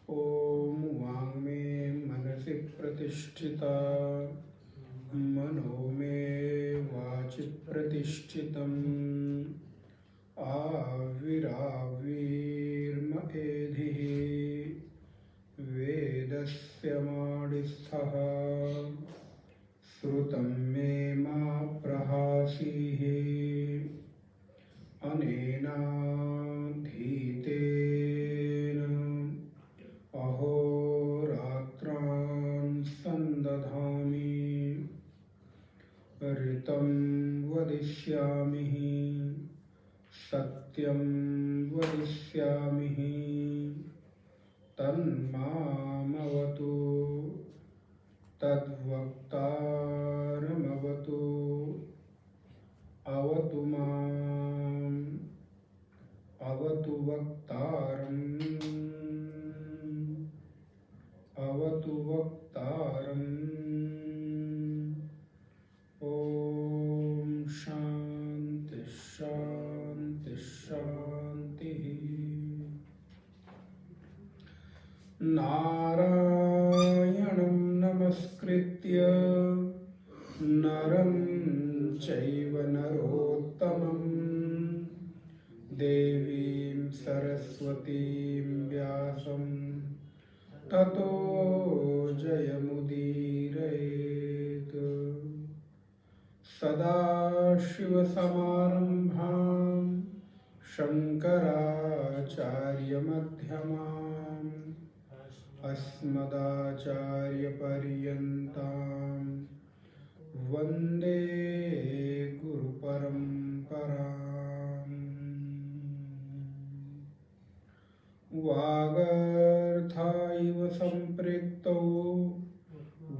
ओम वाङ्मे मनसि प्रतिष्ठिता मनो मे वाचि प्रतिष्ठितम् आविराविर्म एधिः वेदस्य माडिस्थः श्रुतं मे मा प्रहासीः अनेनाधीतेन अहोरात्रान् सन्दधामि ऋतं वदिष्यामि सत्यं वदिष्यामि तन्मामवतु तद्वक्तारमवतु अवतु माम् अवतु वक्तारम् अवतु वक्तारम्। ओम शांति शांति शांतिः। नारायणं नमस्कृत्य नरं चैव नरोत्तमं देवीं सरस्वतीं व्यासं ततो जयमुदीरयेत्। सदाशिवसमारम्भां शङ्कराचार्यमध्यमाम् अस्मदाचार्यपर्यन्तां वन्दे गुरुपरम्पराम्। वागर्था इव सम्पृक्तौ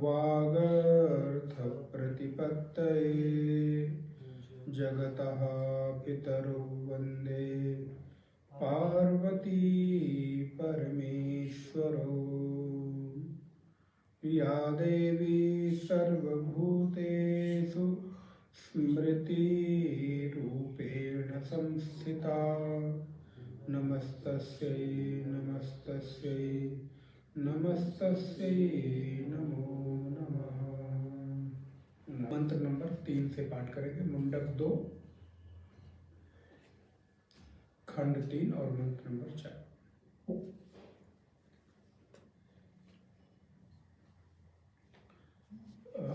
वागर्थप्रतिपत्तये जगतः पितरौ वन्दे पार्वती परमेश्वरौ। या देवी सर्वभूतेषु स्मृतिरूपेण संस्थिता नमस्तस्यै नमस्तस्यै नमस्तस्यै नमो नमः। मंत्र नंबर 3 से पाठ करेंगे। मुंडक 2 खंड 3 और मंत्र नंबर 4।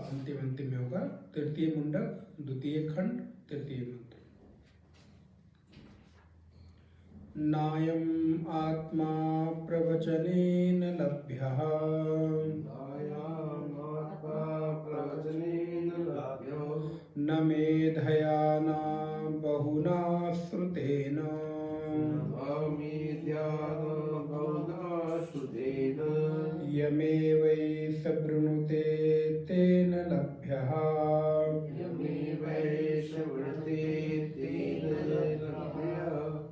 अंतिम में होगा तृतीय मुंडक, द्वितीय खंड, तृतीय मंत्र। नायम् आत्मा प्रवचनेन लभ्यः न मेधया न बहुना श्रुतेन यमेवैष वृणुते तेन लभ्यः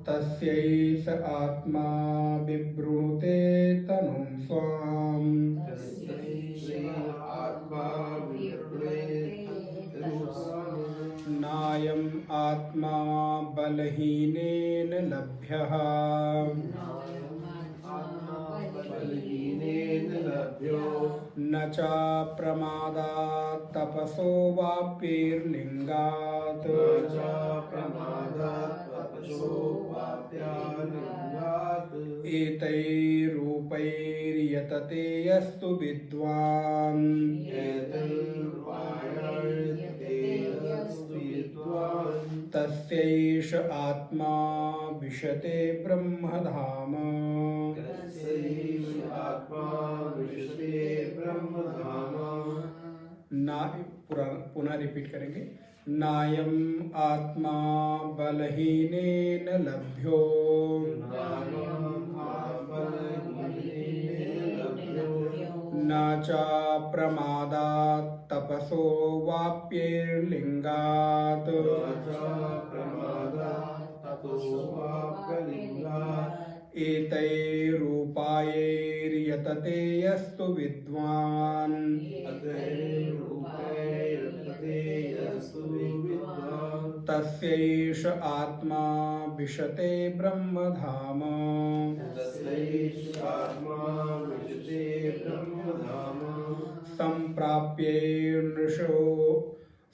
तस्यैष आत्मा विवृणुते तनुं स्वाम्। नायम् आत्मा बलहीनेन लभ्यः न च प्रमादात् तपसो वाप्यैर्लिङ्गात् एतैरूपैर्यतते यस्तु विद्वान् तस्यैष आत्मा विशते ब्रह्मधाम। पुनः रिपीट करेंगे। नायम् आत्मा बलहीनेन लभ्यो न च प्रमादात् तपसो वाप्यैर्लिङ्गात् एतैरूपायैर्यतते यस्तु विद्वान् तस्यैष आत्मा विशते ब्रह्मधाम।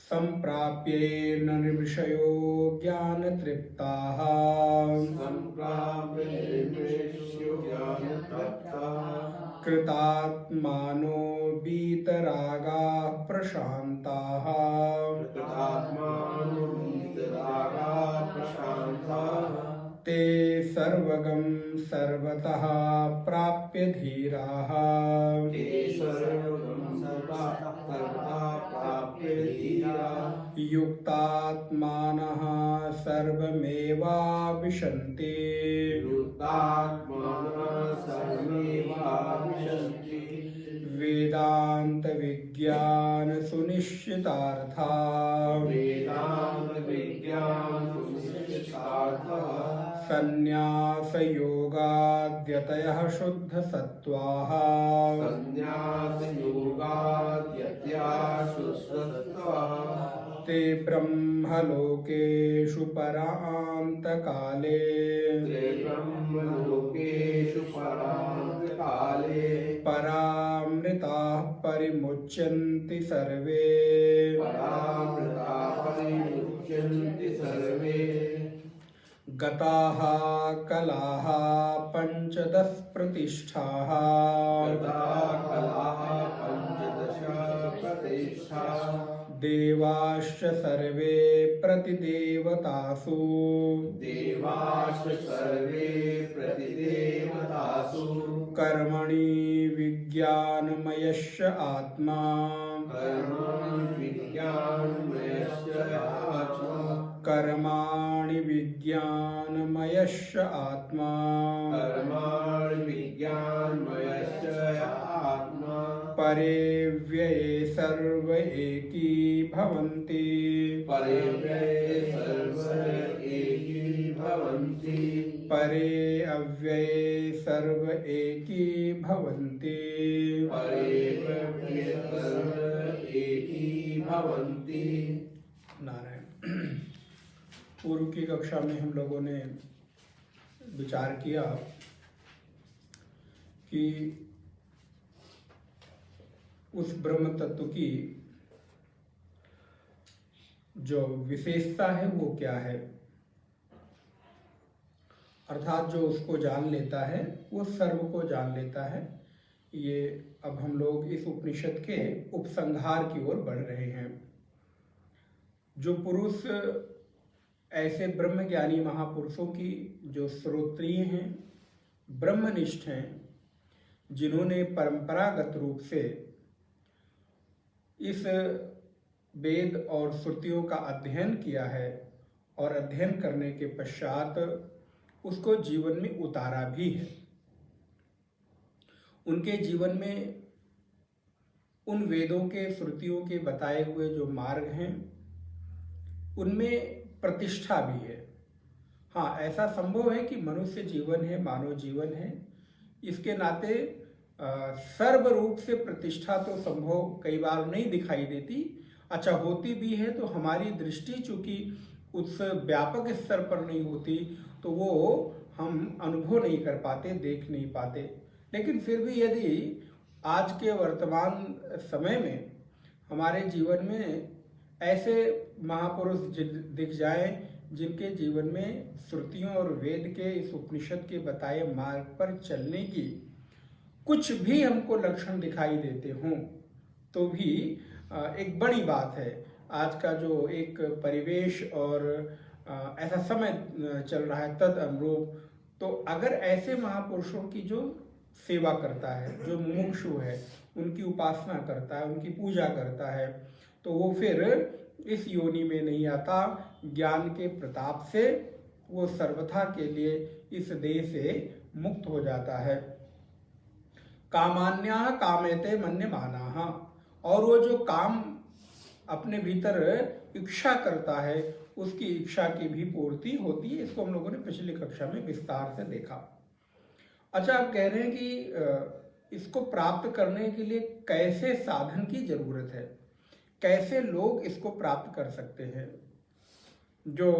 संप्राप्येन निर्विषयो ज्ञानतृप्ताः। कृतात्मानो वीतरागाः प्रशान्ताः। ते सर्वगं सर्वतः प्राप्य धीराः। युक्तात्मानः सर्वमेवाविशन्ति। वेदांत विज्ञान सुनिश्चितार्था। संन्यास योगाद्यतयः शुद्ध सत्वाः। ते ब्रह्मलोकेषु परान्तकाले। परामृताः परिमुच्यन्ति सर्वे। गताः कलाः पंचदश प्रतिष्ठाः। देवाश्च सर्वे प्रतिदेवतासु। कर्मणि विज्ञानमयश्च आत्मा। कर्माणि विज्ञानमयश्च आत्मा। परे व्यये सर्व एकी भवन्ति। परे अव्यये सर्व एकी भवन्ति। नारायण। पूर्व की कक्षा में हम लोगों ने विचार किया कि उस ब्रह्म तत्व की जो विशेषता है वो क्या है, अर्थात जो उसको जान लेता है वो सर्व को जान लेता है। ये अब हम लोग इस उपनिषद के उपसंहार की ओर बढ़ रहे हैं। जो पुरुष ऐसे ब्रह्मज्ञानी महापुरुषों की जो श्रोत्रिय हैं, ब्रह्मनिष्ठ हैं, जिन्होंने परंपरागत रूप से इस वेद और श्रुतियों का अध्ययन किया है और अध्ययन करने के पश्चात उसको जीवन में उतारा भी है। उनके जीवन में उन वेदों के श्रुतियों के बताए हुए जो मार्ग हैं उनमें प्रतिष्ठा भी है। हाँ, ऐसा संभव है कि मनुष्य जीवन है, मानव जीवन है, इसके नाते सर्व रूप से प्रतिष्ठा तो संभव कई बार नहीं दिखाई देती। अच्छा, होती भी है तो हमारी दृष्टि चूंकि उस व्यापक स्तर पर नहीं होती तो वो हम अनुभव नहीं कर पाते, देख नहीं पाते। लेकिन फिर भी यदि आज के वर्तमान समय में हमारे जीवन में ऐसे महापुरुष दिख जाए जिनके जीवन में श्रुतियों और वेद के इस उपनिषद के बताए मार्ग पर चलने की कुछ भी हमको लक्षण दिखाई देते हों तो भी एक बड़ी बात है। आज का जो एक परिवेश और ऐसा समय चल रहा है तद अनुरूप, तो अगर ऐसे महापुरुषों की जो सेवा करता है, जो मुमुक्षु है, उनकी उपासना करता है, उनकी पूजा करता है, तो वो फिर इस योनि में नहीं आता। ज्ञान के प्रताप से वो सर्वथा के लिए इस देह से मुक्त हो जाता है। कामान्या कामेते मन्यमानाः, और वो जो काम अपने भीतर इच्छा करता है उसकी इच्छा की भी पूर्ति होती है। इसको हम लोगों ने पिछली कक्षा में विस्तार से देखा। अच्छा, आप कह रहे हैं कि इसको प्राप्त करने के लिए कैसे साधन की जरूरत है, कैसे लोग इसको प्राप्त कर सकते हैं। जो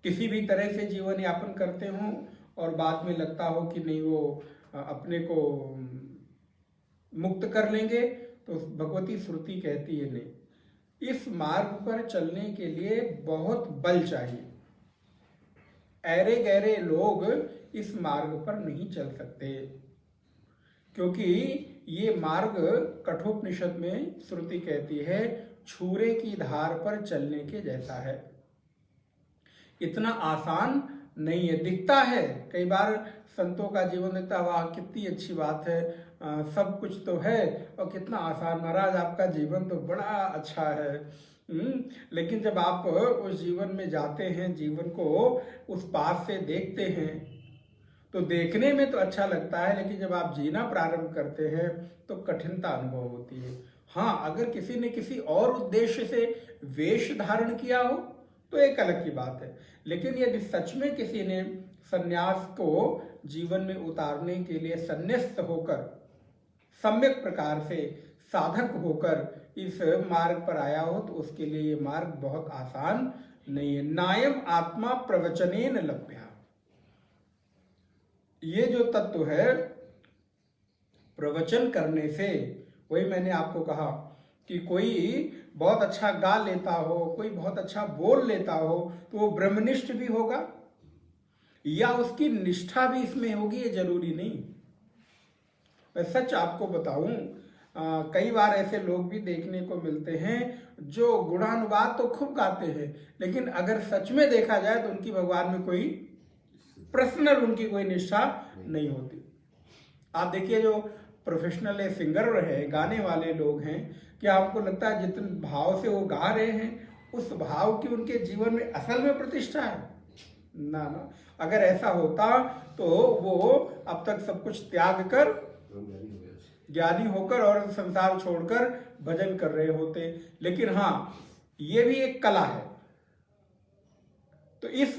किसी भी तरह से जीवन यापन करते हों और बाद में लगता हो कि नहीं वो अपने को मुक्त कर लेंगे, तो भगवती श्रुति कहती है नहीं, इस मार्ग पर चलने के लिए बहुत बल चाहिए। ऐरे गहरे लोग इस मार्ग पर नहीं चल सकते, क्योंकि ये मार्ग कठोपनिषद में श्रुति कहती है छुरे की धार पर चलने के जैसा है। इतना आसान नहीं है। दिखता है कई बार संतों का जीवन दिखता, वाह कितनी अच्छी बात है, सब कुछ तो है और कितना आसान, महाराज आपका जीवन तो बड़ा अच्छा है। लेकिन जब आप उस जीवन में जाते हैं, जीवन को उस पास से देखते हैं, तो देखने में तो अच्छा लगता है, लेकिन जब आप जीना प्रारंभ करते हैं तो कठिनता अनुभव होती है। हाँ, अगर किसी ने किसी और उद्देश्य से वेश धारण किया हो तो एक अलग की बात है, लेकिन यदि सच में किसी ने सन्यास को जीवन में उतारने के लिए संन्यस्त होकर, सम्यक प्रकार से साधक होकर इस मार्ग पर आया हो, तो उसके लिए ये मार्ग बहुत आसान नहीं है। नायम आत्मा प्रवचनेन लभ्या, ये जो तत्व है प्रवचन करने से, वही मैंने आपको कहा कि कोई बहुत अच्छा गा लेता हो, कोई बहुत अच्छा बोल लेता हो, तो वो ब्रह्मनिष्ठ भी होगा या उसकी निष्ठा भी इसमें होगी, ये जरूरी नहीं। मैं सच आपको बताऊं, कई बार ऐसे लोग भी देखने को मिलते हैं जो गुणानुवाद तो खूब गाते हैं, लेकिन अगर सच में देखा जाए तो उनकी भगवान में कोई पर्सनल उनकी कोई निष्ठा नहीं होती। आप देखिए जो प्रोफेशनल सिंगर है, गाने वाले लोग हैं, क्या आपको लगता है जितने भाव से वो गा रहे हैं उस भाव की उनके जीवन में असल में प्रतिष्ठा है? ना ना, अगर ऐसा होता तो वो अब तक सब कुछ त्याग कर ज्ञानी होकर और संसार छोड़कर भजन कर रहे होते। लेकिन हाँ, ये भी एक कला है। तो इस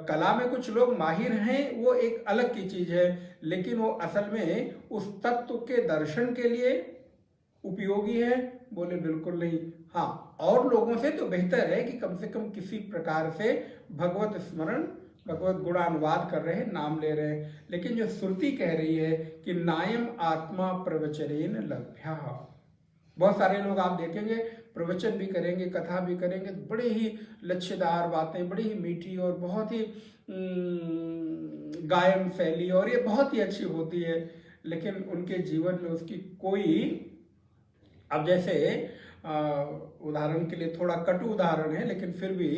कला में कुछ लोग माहिर हैं, वो एक अलग की चीज है, लेकिन वो असल में उस तत्व के दर्शन के लिए उपयोगी है, बोले बिल्कुल नहीं। हाँ, और लोगों से तो बेहतर है कि कम से कम किसी प्रकार से भगवत स्मरण, भगवत गुणानुवाद कर रहे हैं, नाम ले रहे हैं। लेकिन जो श्रुति कह रही है कि नायम आत्मा प्रवचनेन लभ्या, बहुत सारे लोग आप देखेंगे प्रवचन भी करेंगे, कथा भी करेंगे, बड़े ही लच्छेदार बातें, बड़ी ही मीठी और बहुत ही गायन शैली, और ये बहुत ही अच्छी होती है, लेकिन उनके जीवन में उसकी कोई, अब जैसे उदाहरण के लिए थोड़ा कटु उदाहरण है, लेकिन फिर भी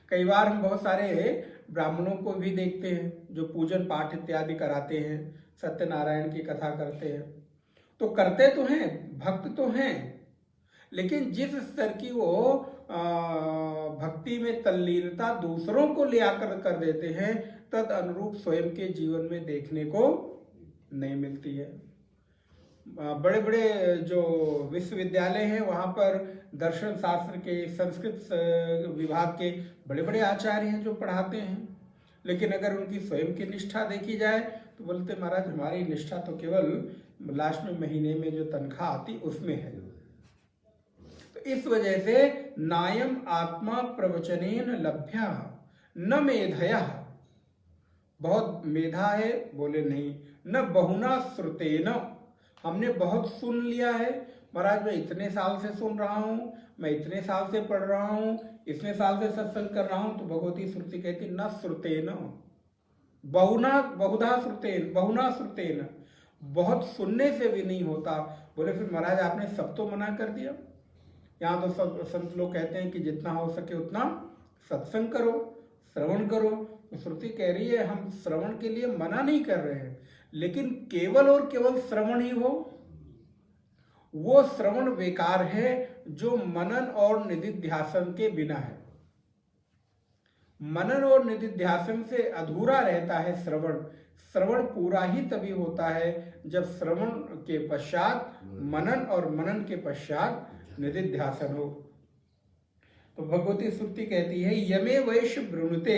कई बार हम बहुत सारे ब्राह्मणों को भी देखते हैं जो पूजन पाठ इत्यादि कराते हैं, सत्यनारायण की कथा करते हैं, तो करते तो हैं, भक्त तो हैं, लेकिन जिस स्तर की वो भक्ति में तल्लीनता दूसरों को ले आकर कर देते हैं, तद अनुरूप स्वयं के जीवन में देखने को नहीं मिलती है। बड़े बड़े जो विश्वविद्यालय हैं वहाँ पर दर्शन शास्त्र के, संस्कृत विभाग के बड़े बड़े आचार्य हैं जो पढ़ाते हैं, लेकिन अगर उनकी स्वयं की निष्ठा देखी जाए तो बोलते महाराज हमारी निष्ठा तो केवल लास्ट में महीने में जो तनख्वाह आती उसमें है। तो इस वजह से नायम आत्मा प्रवचनेन लभ्या न मेधया, बहुत मेधा है, बोले नहीं, न बहुना श्रुतेन, हमने बहुत सुन लिया है महाराज, मैं इतने साल से सुन रहा हूँ, मैं इतने साल से पढ़ रहा हूँ, इतने साल से सत्संग कर रहा हूँ, तो भगवती श्रुति कहती न श्रुतेन बहुना बहुधा श्रुतेन, बहुना श्रुतेन, बहुत सुनने से भी नहीं होता। बोले फिर महाराज आपने सब तो मना कर दिया। यहाँ तो सब संत लोग कहते हैं कि जितना हो सके उतना सत्संग करो, श्रवण करो। तो श्रुति कह रही है हम श्रवण के लिए मना नहीं कर रहे हैं, लेकिन केवल और केवल श्रवण ही हो, वो श्रवण बेकार है जो मनन और निधिध्यासन के बिना है। मनन और निधिध्यासन से अधूरा रहता है श्रवण। श्रवण पूरा ही तभी होता है जब श्रवण के पश्चात मनन और मनन के पश्चात निधिध्यासन हो। तो भगवती श्रुति कहती है यमे वैश्य वृणुते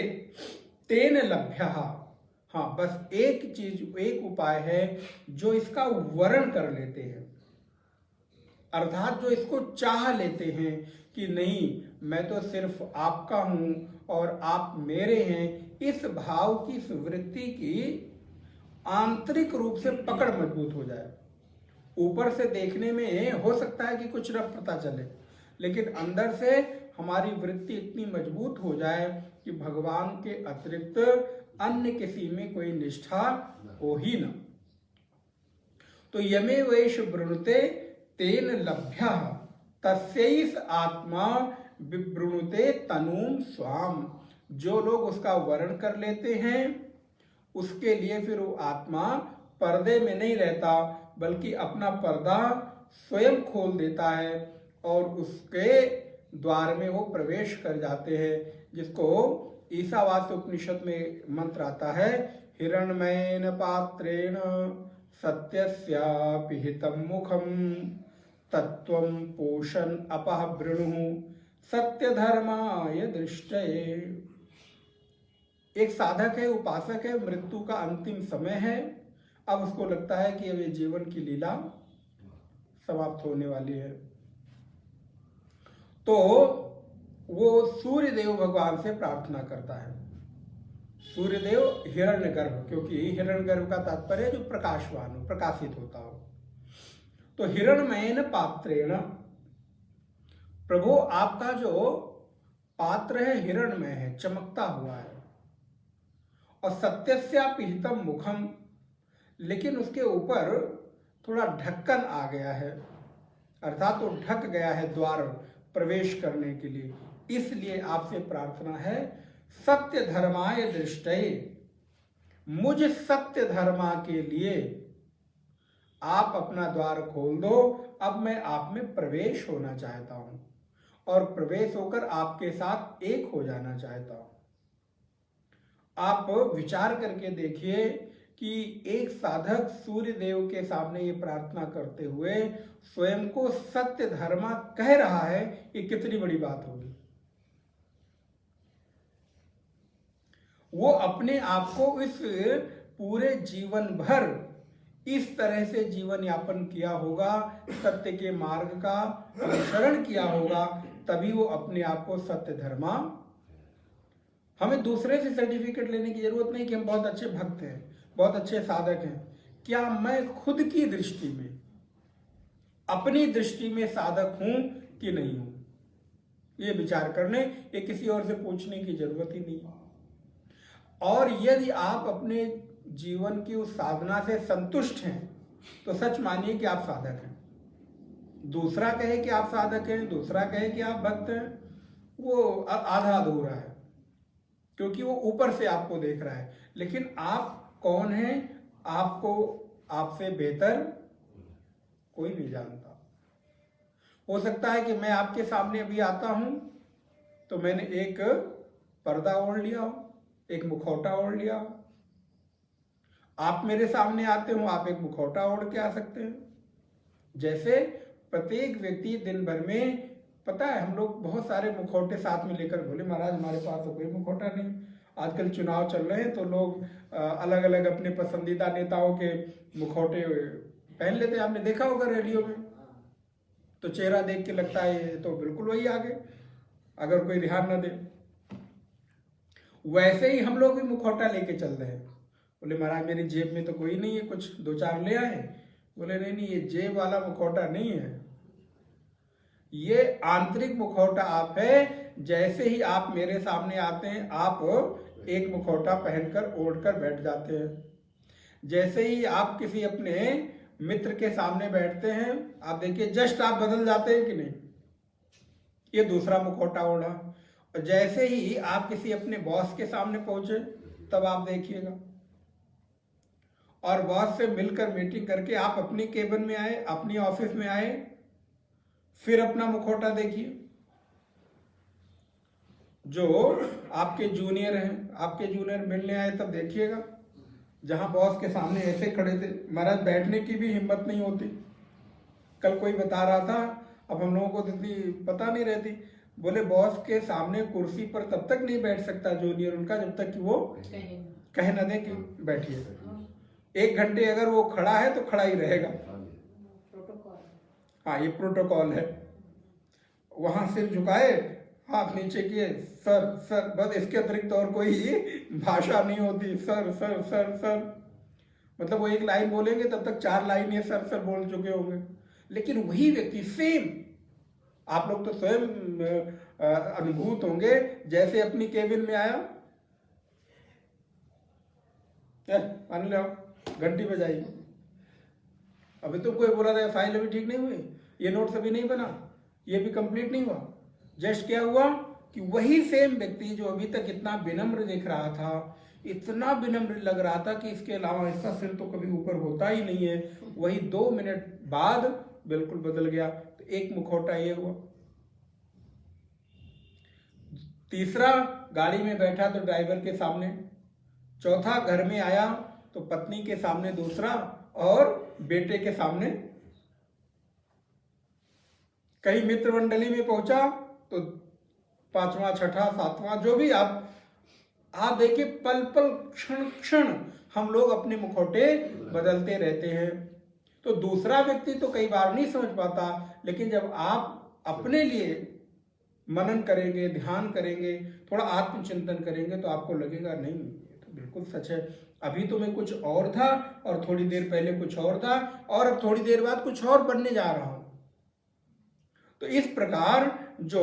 तेन लभ्यः। हाँ, बस एक चीज, एक उपाय है जो इसका वर्ण कर लेते हैं, अर्थात जो इसको चाह लेते हैं कि नहीं मैं तो सिर्फ आपका हूं और आप मेरे हैं, इस भाव की, इस वृत्ति की आंतरिक रूप से पकड़ मजबूत हो जाए। ऊपर से देखने में हो सकता है कि कुछ न पता चले, लेकिन अंदर से हमारी वृत्ति इतनी मजबूत हो जाए कि भगवान के अतिरिक्त अन्य किसी में कोई निष्ठा हो ही न। तो यमे वेश वृणुते तेन लभ्य तस्यैष आत्मा विवृणुते तनूम स्वाम। जो लोग उसका वर्ण कर लेते हैं उसके लिए फिर वो आत्मा पर्दे में नहीं रहता, बल्कि अपना पर्दा स्वयं खोल देता है और उसके द्वार में वो प्रवेश कर जाते हैं, जिसको ईशावास्य उपनिषद में मंत्र आता है, हिरण्मयेन पात्रेण सत्यस्यापि हितं मुखं तत्त्वं पोषन् अपः वृणुः सत्य धर्माय दृष्टये। एक साधक है, उपासक है, मृत्यु का अंतिम समय है, अब उसको लगता है कि अब ये जीवन की लीला समाप्त होने वाली है, तो वो सूर्य देव भगवान से प्रार्थना करता है। सूर्य देव हिरण्यगर्भ, क्योंकि हिरण्यगर्भ का तात्पर्य जो प्रकाशवान हो, प्रकाशित होता हो। तो हिरण्मयेन पात्रेण, प्रभु आपका जो पात्र है हिरण्मय है, चमकता हुआ है, और सत्यस्यापि हितं मुखम, लेकिन उसके ऊपर थोड़ा ढक्कन आ गया है, अर्थात वो ढक गया है द्वार प्रवेश करने के लिए। इसलिए आपसे प्रार्थना है, सत्य धर्माय दृष्टये, मुझ सत्य धर्मा के लिए आप अपना द्वार खोल दो। अब मैं आप में प्रवेश होना चाहता हूं और प्रवेश होकर आपके साथ एक हो जाना चाहता हूं। आप विचार करके देखिए कि एक साधक सूर्य देव के सामने ये प्रार्थना करते हुए स्वयं को सत्य धर्मा कह रहा है, ये कितनी बड़ी बात होगी। वो अपने आप को इस पूरे जीवन भर इस तरह से जीवन यापन किया होगा, सत्य के मार्ग का अनुसरण किया होगा, तभी वो अपने आप को सत्य धर्मा। हमें दूसरे से सर्टिफिकेट लेने की जरूरत नहीं कि हम बहुत अच्छे भक्त हैं, बहुत अच्छे साधक हैं। क्या मैं खुद की दृष्टि में, अपनी दृष्टि में साधक हूं कि नहीं हूं, ये विचार करने, ये किसी और से पूछने की जरूरत ही नहीं। और यदि आप अपने जीवन की उस साधना से संतुष्ट हैं तो सच मानिए कि आप साधक हैं। दूसरा कहे कि आप साधक हैं, दूसरा कहे कि आप भक्त हैं, वो आधा अधूरा है, क्योंकि वो ऊपर से आपको देख रहा है, लेकिन आप कौन हैं, आपको आपसे बेहतर कोई नहीं जानता। हो सकता है कि मैं आपके सामने अभी आता हूं तो मैंने एक पर्दा ओढ़ लिया हो, एक मुखौटा ओढ़ लिया हो। आप मेरे सामने आते हो, आप एक मुखौटा ओढ़ के आ सकते हैं। जैसे प्रत्येक व्यक्ति दिन भर में, पता है हम लोग बहुत सारे मुखौटे साथ में लेकर, बोले महाराज हमारे पास तो कोई मुखौटा नहीं। आजकल चुनाव चल रहे हैं तो लोग अलग अलग अपने पसंदीदा नेताओं के मुखौटे पहन लेते हैं। आपने देखा होगा रेडियो में, तो चेहरा देख के लगता है ये तो बिल्कुल वही आगे, अगर कोई ध्यान न दे। वैसे ही हम लोग भी मुखौटा लेके चल रहे हैं। बोले महाराज मेरी जेब में तो कोई नहीं है, कुछ दो चार ले आए। बोले नहीं नहीं, ये जेब वाला मुखौटा नहीं है, ये आंतरिक मुखौटा आप है। जैसे ही आप मेरे सामने आते हैं, आप एक मुखौटा पहनकर ओढ़कर बैठ जाते हैं। जैसे ही आप किसी अपने मित्र के सामने बैठते हैं, आप देखिए जस्ट आप बदल जाते हैं कि नहीं, ये दूसरा मुखौटा ओढ़ा। और जैसे ही आप किसी अपने बॉस के सामने पहुंचे, तब आप देखिएगा, और बॉस से मिलकर मीटिंग करके आप अपनी केबिन में आए, अपनी ऑफिस में आए, फिर अपना मुखौटा देखिए। जो आपके जूनियर हैं, आपके जूनियर मिलने आए, तब देखिएगा, जहां बॉस के सामने ऐसे खड़े थे, महाराज बैठने की भी हिम्मत नहीं होती। कल कोई बता रहा था, अब हम लोगों को इतनी पता नहीं रहती, बोले बॉस के सामने कुर्सी पर तब तक नहीं बैठ सकता जूनियर उनका, जब तक कि वो कह न दे कि बैठिए। 1 घंटे अगर वो खड़ा है तो खड़ा ही रहेगा। हाँ, ये प्रोटोकॉल है। वहां सिर झुकाए, हाथ नीचे किए, सर सर, बस इसके अतिरिक्त और कोई भाषा नहीं होती। सर सर सर सर, मतलब वो एक लाइन बोलेंगे तब तक 4 लाइन ये सर सर बोल चुके होंगे। लेकिन वही व्यक्ति सेम, आप लोग तो स्वयं अनुभूत होंगे, जैसे अपनी केबिन में आया, पानी लाओ, घंटी बजाई, अभी तो कोई बोला था फाइल अभी ठीक नहीं हुई, ये नोट्स अभी नहीं बना, ये भी कंप्लीट नहीं हुआ। जस्ट क्या हुआ कि वही सेम व्यक्ति जो अभी तक इतना विनम्र दिख रहा था, इतना विनम्र लग रहा था कि इसके अलावा इसका सिर तो कभी ऊपर होता ही नहीं है, वही 2 मिनट बाद बिल्कुल बदल गया। तो एक मुखौटा ये हुआ। तीसरा, गाड़ी में बैठा तो ड्राइवर के सामने। चौथा, घर में आया तो पत्नी के सामने दूसरा और बेटे के सामने। कहीं मित्र मंडली में पहुंचा तो 5वां, 6ठा, 7वां, जो भी आप देखिए, पल पल क्षण क्षण हम लोग अपने मुखौटे बदलते रहते हैं। तो दूसरा व्यक्ति तो कई बार नहीं समझ पाता, लेकिन जब आप अपने लिए मनन करेंगे, ध्यान करेंगे, थोड़ा आत्मचिंतन करेंगे तो आपको लगेगा नहीं, ये तो बिल्कुल सच है। अभी तो मैं कुछ और था और थोड़ी देर पहले कुछ और था और अब थोड़ी देर बाद कुछ और बनने जा रहा हूं। तो इस प्रकार जो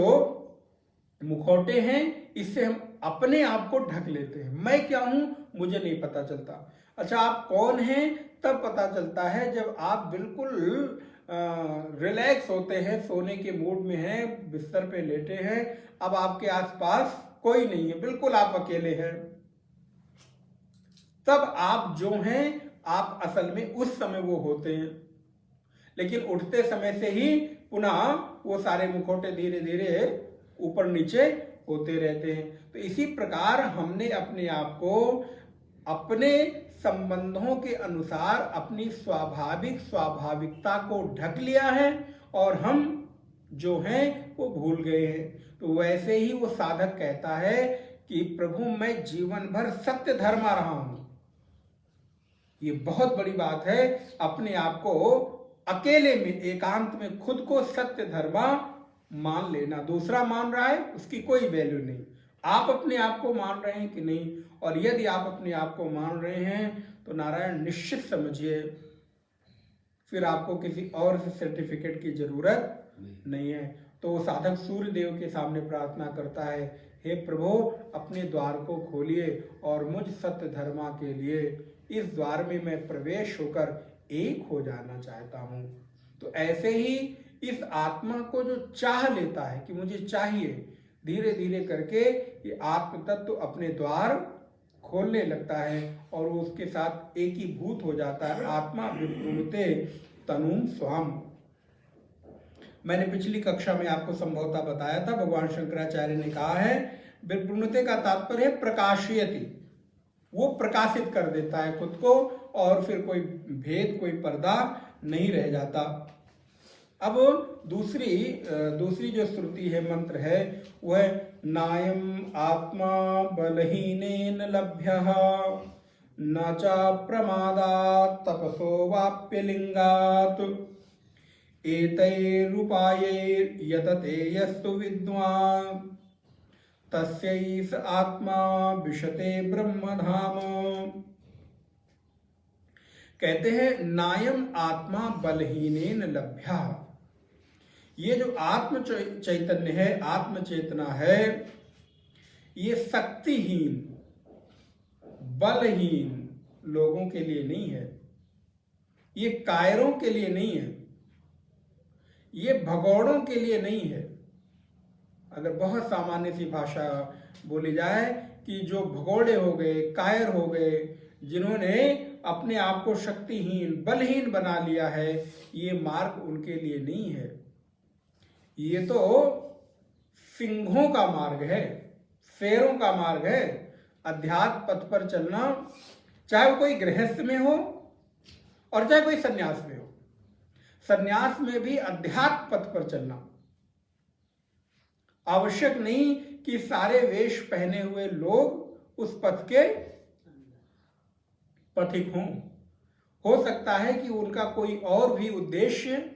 मुखौटे हैं, इससे हम अपने आप को ढक लेते हैं। मैं क्या हूं मुझे नहीं पता चलता। अच्छा, आप कौन हैं तब पता चलता है जब आप बिल्कुल रिलैक्स होते हैं, सोने के मूड में हैं, बिस्तर पे लेटे हैं, अब आपके आसपास कोई नहीं है, बिल्कुल आप अकेले हैं। तब आप जो हैं, आप असल में उस समय वो होते हैं। लेकिन उठते समय से ही पुनः वो सारे मुखौटे धीरे धीरे ऊपर नीचे होते रहते हैं। तो इसी प्रकार हमने अपने आप को अपने संबंधों के अनुसार अपनी स्वाभाविकता को ढक लिया है और हम जो हैं वो भूल गए हैं। तो वैसे ही वो साधक कहता है कि प्रभु मैं जीवन भर सत्य धर्मा रहा हूं। ये बहुत बड़ी बात है, अपने आप को अकेले में, एकांत में खुद को सत्य धर्मा मान लेना। दूसरा मान रहा है, उसकी कोई वैल्यू नहीं। आप अपने आप को मान रहे हैं कि नहीं? और यदि आप अपने आप को मान रहे हैं तो नारायण निश्चित समझिए, फिर आपको किसी और सर्टिफिकेट की जरूरत नहीं है। तो वो साधक सूर्य देव के सामने प्रार्थना करता है, हे प्रभु अपने द्वार को खोलिए और मुझ सत्य धर्मा के लिए इस द्वार में मैं प्रवेश होकर एक हो जाना चाहता हूँ। तो ऐसे ही इस आत्मा को जो चाह लेता है कि मुझे चाहिए, धीरे धीरे करके ये आत्म तत्व अपने द्वार खोलने लगता है और उसके साथ एकीभूत हो जाता है। आत्मा विप्लुते तनुम स्वाम। मैंने पिछली कक्षा में आपको संभवतः बताया था, भगवान शंकराचार्य ने कहा है विप्लुते का तात्पर्य प्रकाशयति, वो प्रकाशित कर देता है खुद को और फिर कोई भेद, कोई पर्दा नहीं रह जाता। अब दूसरी जो श्रुति है, मंत्र है, वह नायम आत्मा बलहीनेन लभ्यः न च प्रमादात् तपसो वाप्यलिंगात् एतैरुपायैर् यतते यस्तु विद्वान् तस्यैष आत्मा विशते ब्रह्मधाम। कहते हैं नायम आत्मा बलहीनेन लभ्यः, ये जो आत्म चैतन्य है, आत्म चेतना है, ये शक्तिहीन, बलहीन लोगों के लिए नहीं है, ये कायरों के लिए नहीं है, ये भगौड़ों के लिए नहीं है। अगर बहुत सामान्य सी भाषा बोली जाए कि जो भगौड़े हो गए, कायर हो गए, जिन्होंने अपने आप को शक्तिहीन, बलहीन बना लिया है, ये मार्ग उनके लिए नहीं है। ये तो सिंहों का मार्ग है, शेरों का मार्ग है। अध्यात्म पथ पर चलना, चाहे वो कोई गृहस्थ में हो और चाहे कोई सन्यास में हो, सन्यास में भी अध्यात्म पथ पर चलना। आवश्यक नहीं कि सारे वेश पहने हुए लोग उस पथ के पथिक हों। हो सकता है कि उनका कोई और भी उद्देश्य,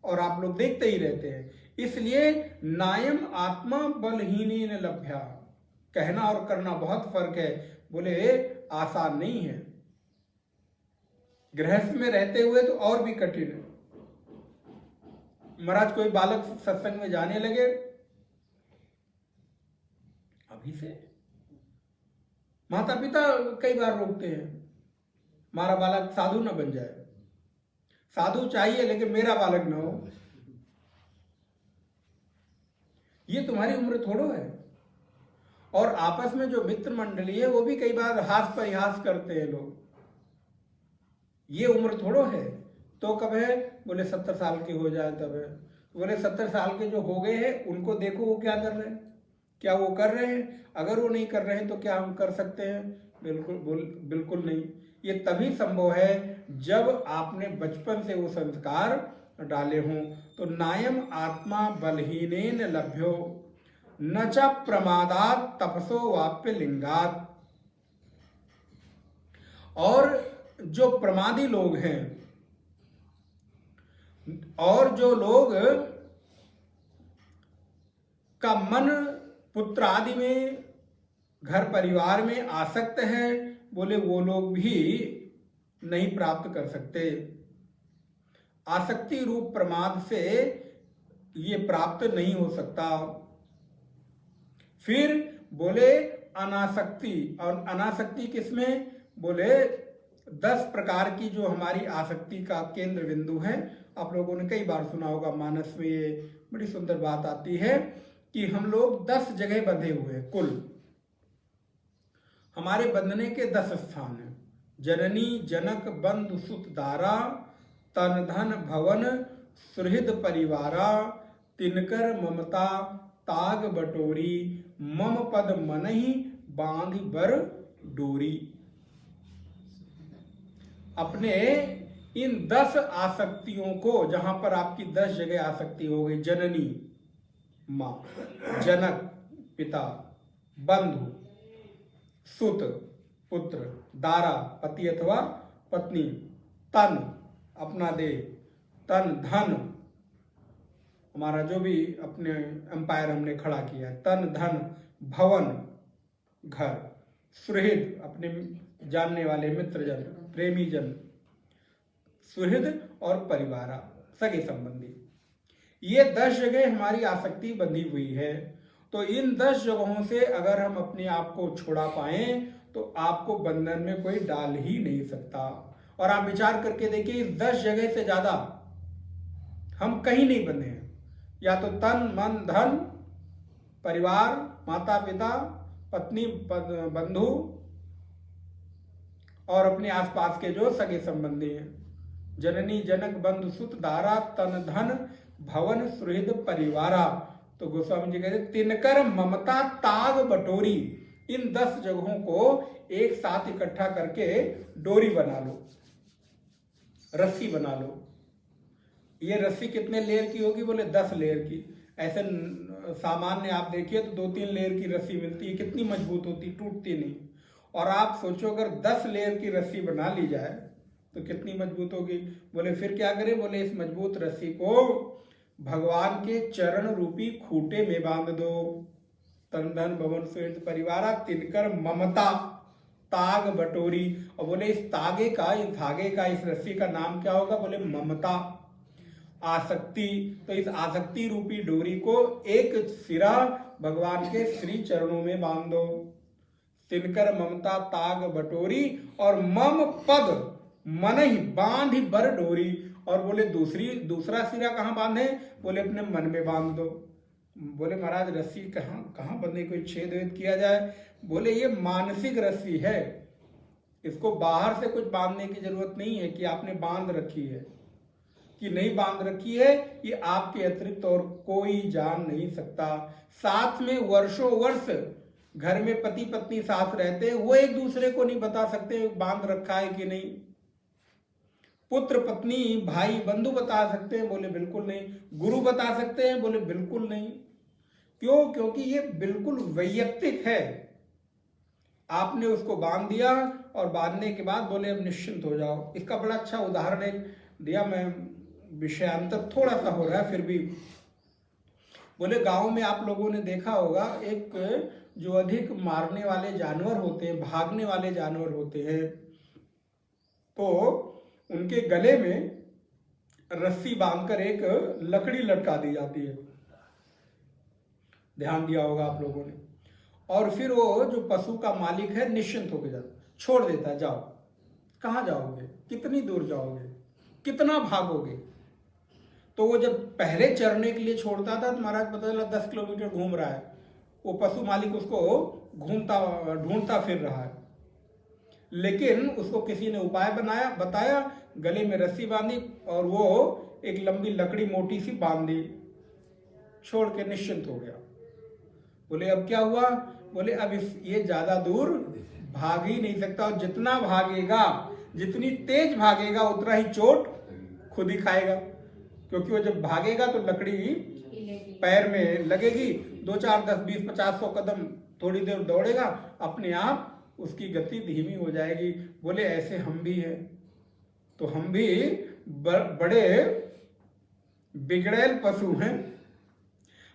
और आप लोग देखते ही रहते हैं, इसलिए नायम आत्मा बलहीन लभ्या, कहना और करना बहुत फर्क है। बोले आसान नहीं है, गृहस्थ में रहते हुए तो और भी कठिन है। महाराज कोई बालक सत्संग में जाने लगे, अभी से माता पिता कई बार रोकते हैं, हमारा बालक साधु ना बन जाए। साधु चाहिए लेकिन मेरा बालक ना हो, ये तुम्हारी उम्र थोड़ो है। और आपस में जो मित्र मंडली है वो भी कई बार हास परिहास करते हैं लोग, ये उम्र थोड़ो है। तो कब है? बोले 70 साल के हो जाए तब है। बोले 70 साल के जो हो गए हैं उनको देखो वो क्या कर रहे हैं, क्या वो कर रहे हैं? अगर वो नहीं कर रहे हैं तो क्या हम कर सकते हैं? बिल्कुल नहीं। ये तभी संभव है जब आपने बचपन से वो संस्कार डाले हों। तो नायम आत्मा बलहीनेन लभ्यो न च प्रमादात तपसो वाप्य लिंगात। और जो प्रमादी लोग हैं और जो लोग का मन पुत्र आदि में, घर परिवार में आसक्त है, बोले वो लोग भी नहीं प्राप्त कर सकते। आसक्ति रूप प्रमाद से ये प्राप्त नहीं हो सकता। फिर बोले अनासक्ति, और अनासक्ति किसमें? बोले 10 प्रकार की जो हमारी आसक्ति का केंद्र बिंदु है। आप लोगों ने कई बार सुना होगा, मानस में ये बड़ी सुंदर बात आती है कि हम लोग 10 जगह बंधे हुए हैं। कुल हमारे बंधने के 10 स्थान हैं। जननी जनक बंधु सुत दारा, तन धन भवन सुहृद परिवारा, तिनकर ममता ताग बटोरी, मम पद मनहि बांधि बर डोरी। अपने इन 10 आसक्तियों को, जहां पर आपकी 10 जगह आसक्ति हो गई, जननी मां, जनक पिता, बंधु सुत पुत्र, दारा पति अथवा पत्नी, तन अपना देह, तन धन हमारा जो भी अपने एम्पायर हमने खड़ा किया, तन धन भवन घर, सुहृद अपने जानने वाले मित्रजन प्रेमी जन, सुहृद और परिवारा सगे संबंधी। ये 10 जगह हमारी आसक्ति बंधी हुई है। तो इन 10 जगहों से अगर हम अपने आप को छुड़ा पाए तो आपको बंधन में कोई डाल ही नहीं सकता। और आप विचार करके देखिए, इस 10 जगह से ज्यादा हम कहीं नहीं बंधे हैं। या तो तन मन धन परिवार, माता पिता, पत्नी, बंधु और अपने आसपास के जो सगे संबंधी हैं, जननी जनक बंधु सुत दारा, तन धन भवन सुहृद परिवारा। तो गोस्वामी जी कहते तिनकर ममता ताग बटोरी। इन 10 जगहों को एक साथ इकट्ठा करके डोरी बना लो, रस्सी बना लो। ये रस्सी कितने लेयर की होगी? बोले 10 लेयर की। ऐसे सामान्य आप देखिए तो 2-3 लेयर की रस्सी मिलती है, कितनी मजबूत होती, टूटती नहीं। और आप सोचो अगर 10 लेयर की रस्सी बना ली जाए तो कितनी मजबूत होगी। बोले फिर क्या करें? बोले इस मजबूत रस्सी को भगवान के चरण रूपी खूंटे में बांध दो। तन धन भवन सुहृद परिवारा, तिनकर ममता ताग बटोरी। और बोले इस तागे का, इस धागे का, इस रस्सी का नाम क्या होगा? बोले ममता, आसक्ति। तो इस आसक्ति रूपी डोरी को एक सिरा भगवान के श्री चरणों में बांध दो। तिनकर ममता ताग बटोरी और मम पद मन ही बांध बर डोरी। और बोले दूसरा सिरा कहाँ बांधे? बोले अपने मन में बांध दो। बोले महाराज रस्सी कहाँ बंधे, कोई छेद वेद किया जाए? बोले ये मानसिक रस्सी है, इसको बाहर से कुछ बांधने की जरूरत नहीं है कि आपने बांध रखी है कि नहीं बांध रखी है, ये आपके अतिरिक्त और कोई जान नहीं सकता। साथ में वर्षों वर्ष घर में पति पत्नी साथ रहते हैं, वो एक दूसरे को नहीं बता सकते बांध रखा है कि नहीं। पुत्र पत्नी भाई बंधु बता सकते हैं? बोले बिल्कुल नहीं। गुरु बता सकते हैं? बोले बिल्कुल नहीं। क्यों? क्योंकि ये बिल्कुल वैयक्तिक है। आपने उसको बांध दिया और बांधने के बाद बोले अब निश्चिंत हो जाओ। इसका बड़ा अच्छा उदाहरण एक दिया, मैं विषयांतर थोड़ा सा हो रहा है फिर भी बोले गांव में आप लोगों ने देखा होगा, एक जो अधिक मारने वाले जानवर होते हैं, भागने वाले जानवर होते हैं, तो उनके गले में रस्सी बांधकर एक लकड़ी लटका दी जाती है, ध्यान दिया होगा आप लोगों ने। और फिर वो जो पशु का मालिक है निश्चिंत होकर जाता, छोड़ देता है, जाओ, कहाँ जाओगे, कितनी दूर जाओगे, कितना भागोगे। तो वो जब पहले चरने के लिए छोड़ता था तो महाराज पता चला 10 किलोमीटर घूम रहा है, वो पशु मालिक उसको घूमता ढूंढता फिर रहा है। लेकिन उसको किसी ने उपाय बताया, गले में रस्सी बांधी और वो एक लंबी लकड़ी मोटी सी बांध दी, छोड़ के निश्चिंत हो गया। बोले अब क्या हुआ? बोले अब ये ज्यादा दूर भाग ही नहीं सकता, और जितना भागेगा, जितनी तेज भागेगा उतना ही चोट खुद ही खाएगा, क्योंकि वो जब भागेगा तो लकड़ी पैर में लगेगी, 2, 4, 10, 20, 50, 100 कदम थोड़ी देर दौड़ेगा, अपने आप उसकी गति धीमी हो जाएगी। बोले ऐसे हम भी हैं, तो हम भी बड़े बिगड़ैल पशु हैं,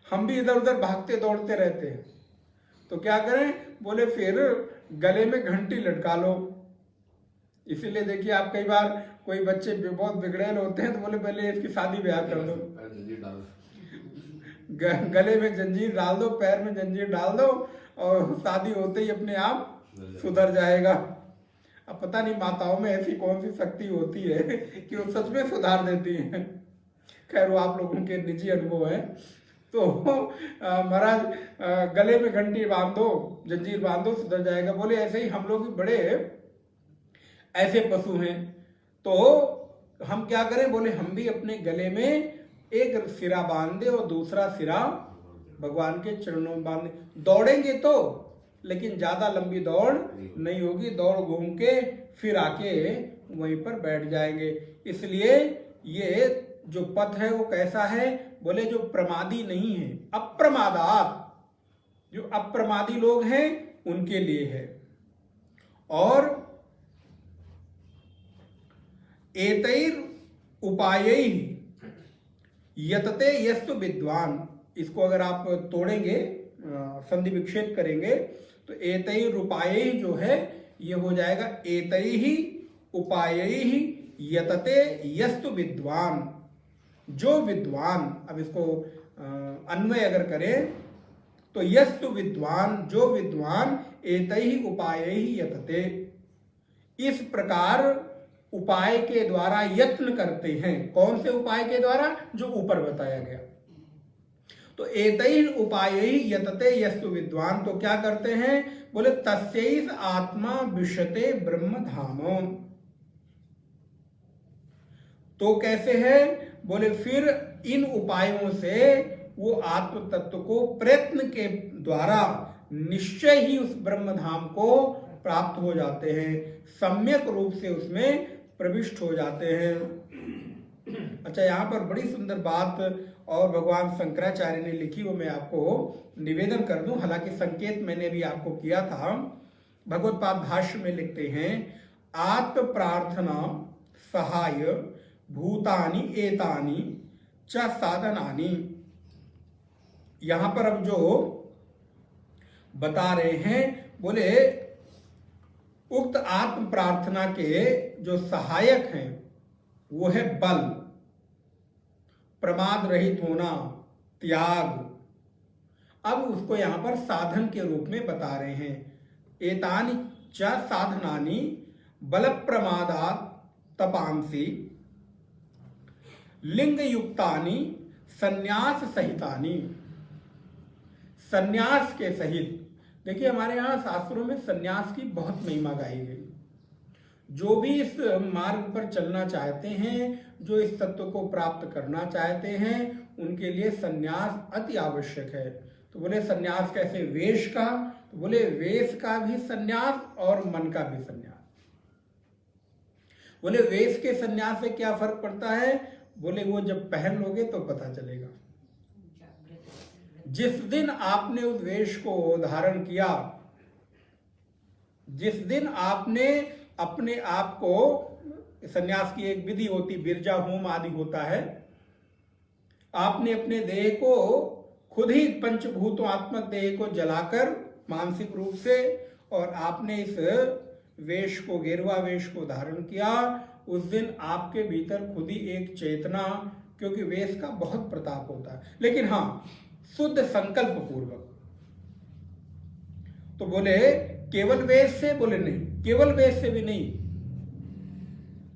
हम भी इधर उधर भागते दौड़ते रहते हैं। तो क्या करें? बोले फिर गले में घंटी लटका लो। इसीलिए देखिए आप कई बार कोई बच्चे बहुत बिगड़ैल होते हैं तो बोले पहले इसकी शादी ब्याह कर दो, गले में जंजीर डाल दो, पैर में जंजीर डाल दो, और शादी होते ही अपने आप सुधर जाएगा। अब पता नहीं माताओं में ऐसी कौन सी शक्ति होती है कि वो सच में सुधार देती हैं। खैर वो आप लोगों के निजी अनुभव है। तो महाराज गले में घंटी बांध दो, जंजीर बांध दो, सुधर जाएगा। बोले ऐसे ही हम लोग भी बड़े ऐसे पशु हैं, तो हम क्या करें? बोले हम भी अपने गले में एक सिरा बांध दे और दूसरा सिरा भगवान के चरणों में बांध दे। दौड़ेंगे तो, लेकिन ज्यादा लंबी दौड़ नहीं होगी, दौड़ घूम के फिर आके वहीं पर बैठ जाएंगे। इसलिए ये जो पथ है वो कैसा है? बोले जो प्रमादी नहीं है, अप्रमादात, जो अप्रमादी लोग हैं उनके लिए है। और एतैर उपायै यतते यस्तु विद्वान, इसको अगर आप तोड़ेंगे, संधि विक्षेप करेंगे, तो एतैर उपायै जो है ये हो जाएगा एतैहि उपायै यतते यस्तु विद्वान, जो विद्वान। अब इसको अन्वय अगर करें तो यस्तु विद्वान, जो विद्वान, एतैहि उपायै यतते, इस प्रकार उपाय के द्वारा यत्न करते हैं। कौन से उपाय के द्वारा? जो ऊपर बताया गया। तो एतैहि उपायै यतते यस्तु विद्वान, तो क्या करते हैं? बोले तस्यैष आत्मा विशते ब्रह्म धामो। तो कैसे है? बोले फिर इन उपायों से वो आत्म तत्व को प्रयत्न के द्वारा निश्चय ही उस ब्रह्म धाम को प्राप्त हो जाते हैं, सम्यक रूप से उसमें प्रविष्ट हो जाते हैं। अच्छा, यहाँ पर बड़ी सुंदर बात और भगवान शंकराचार्य ने लिखी, वो मैं आपको निवेदन कर दूं। हालांकि संकेत मैंने भी आपको किया था। भगवत्पाद भाष्य में लिखते हैं, आत्म प्रार्थना सहाय भूतानि एतानि च साधनानि। यहां पर अब जो बता रहे हैं, बोले उक्त आत्म प्रार्थना के जो सहायक हैं वो है बल, प्रमाद रहित होना, त्याग। अब उसको यहां पर साधन के रूप में बता रहे हैं। एतानि च साधनानि बल प्रमादात् तपांसि लिंग युक्तानि संन्यास सहितानि। संन्यास के सहित, देखिए हमारे यहाँ शास्त्रों में संन्यास की बहुत महिमा गाई गई। जो भी इस मार्ग पर चलना चाहते हैं, जो इस तत्व को प्राप्त करना चाहते हैं, उनके लिए संन्यास अति आवश्यक है। तो बोले संन्यास कैसे? वेश का, तो बोले वेश का भी संन्यास और मन का भी संन्यास। बोले वेश के संन्यास से क्या फर्क पड़ता है? बोले वो जब पहन लोगे तो पता चलेगा। जिस दिन आपने उस वेश को धारण किया, जिस दिन आपने अपने आप को, संन्यास की एक विधि होती, बिरजा होम आदि होता है, आपने अपने देह को खुद ही पंचभूतात्मक देह को जलाकर मानसिक रूप से, और आपने इस वेश को, गेरुआ वेश को धारण किया, उस दिन आपके भीतर खुद ही एक चेतना, क्योंकि वेश का बहुत प्रताप होता है, लेकिन हाँ शुद्ध संकल्प पूर्वक। तो बोले केवल वेश से, बोले नहीं, केवल वेश से भी नहीं,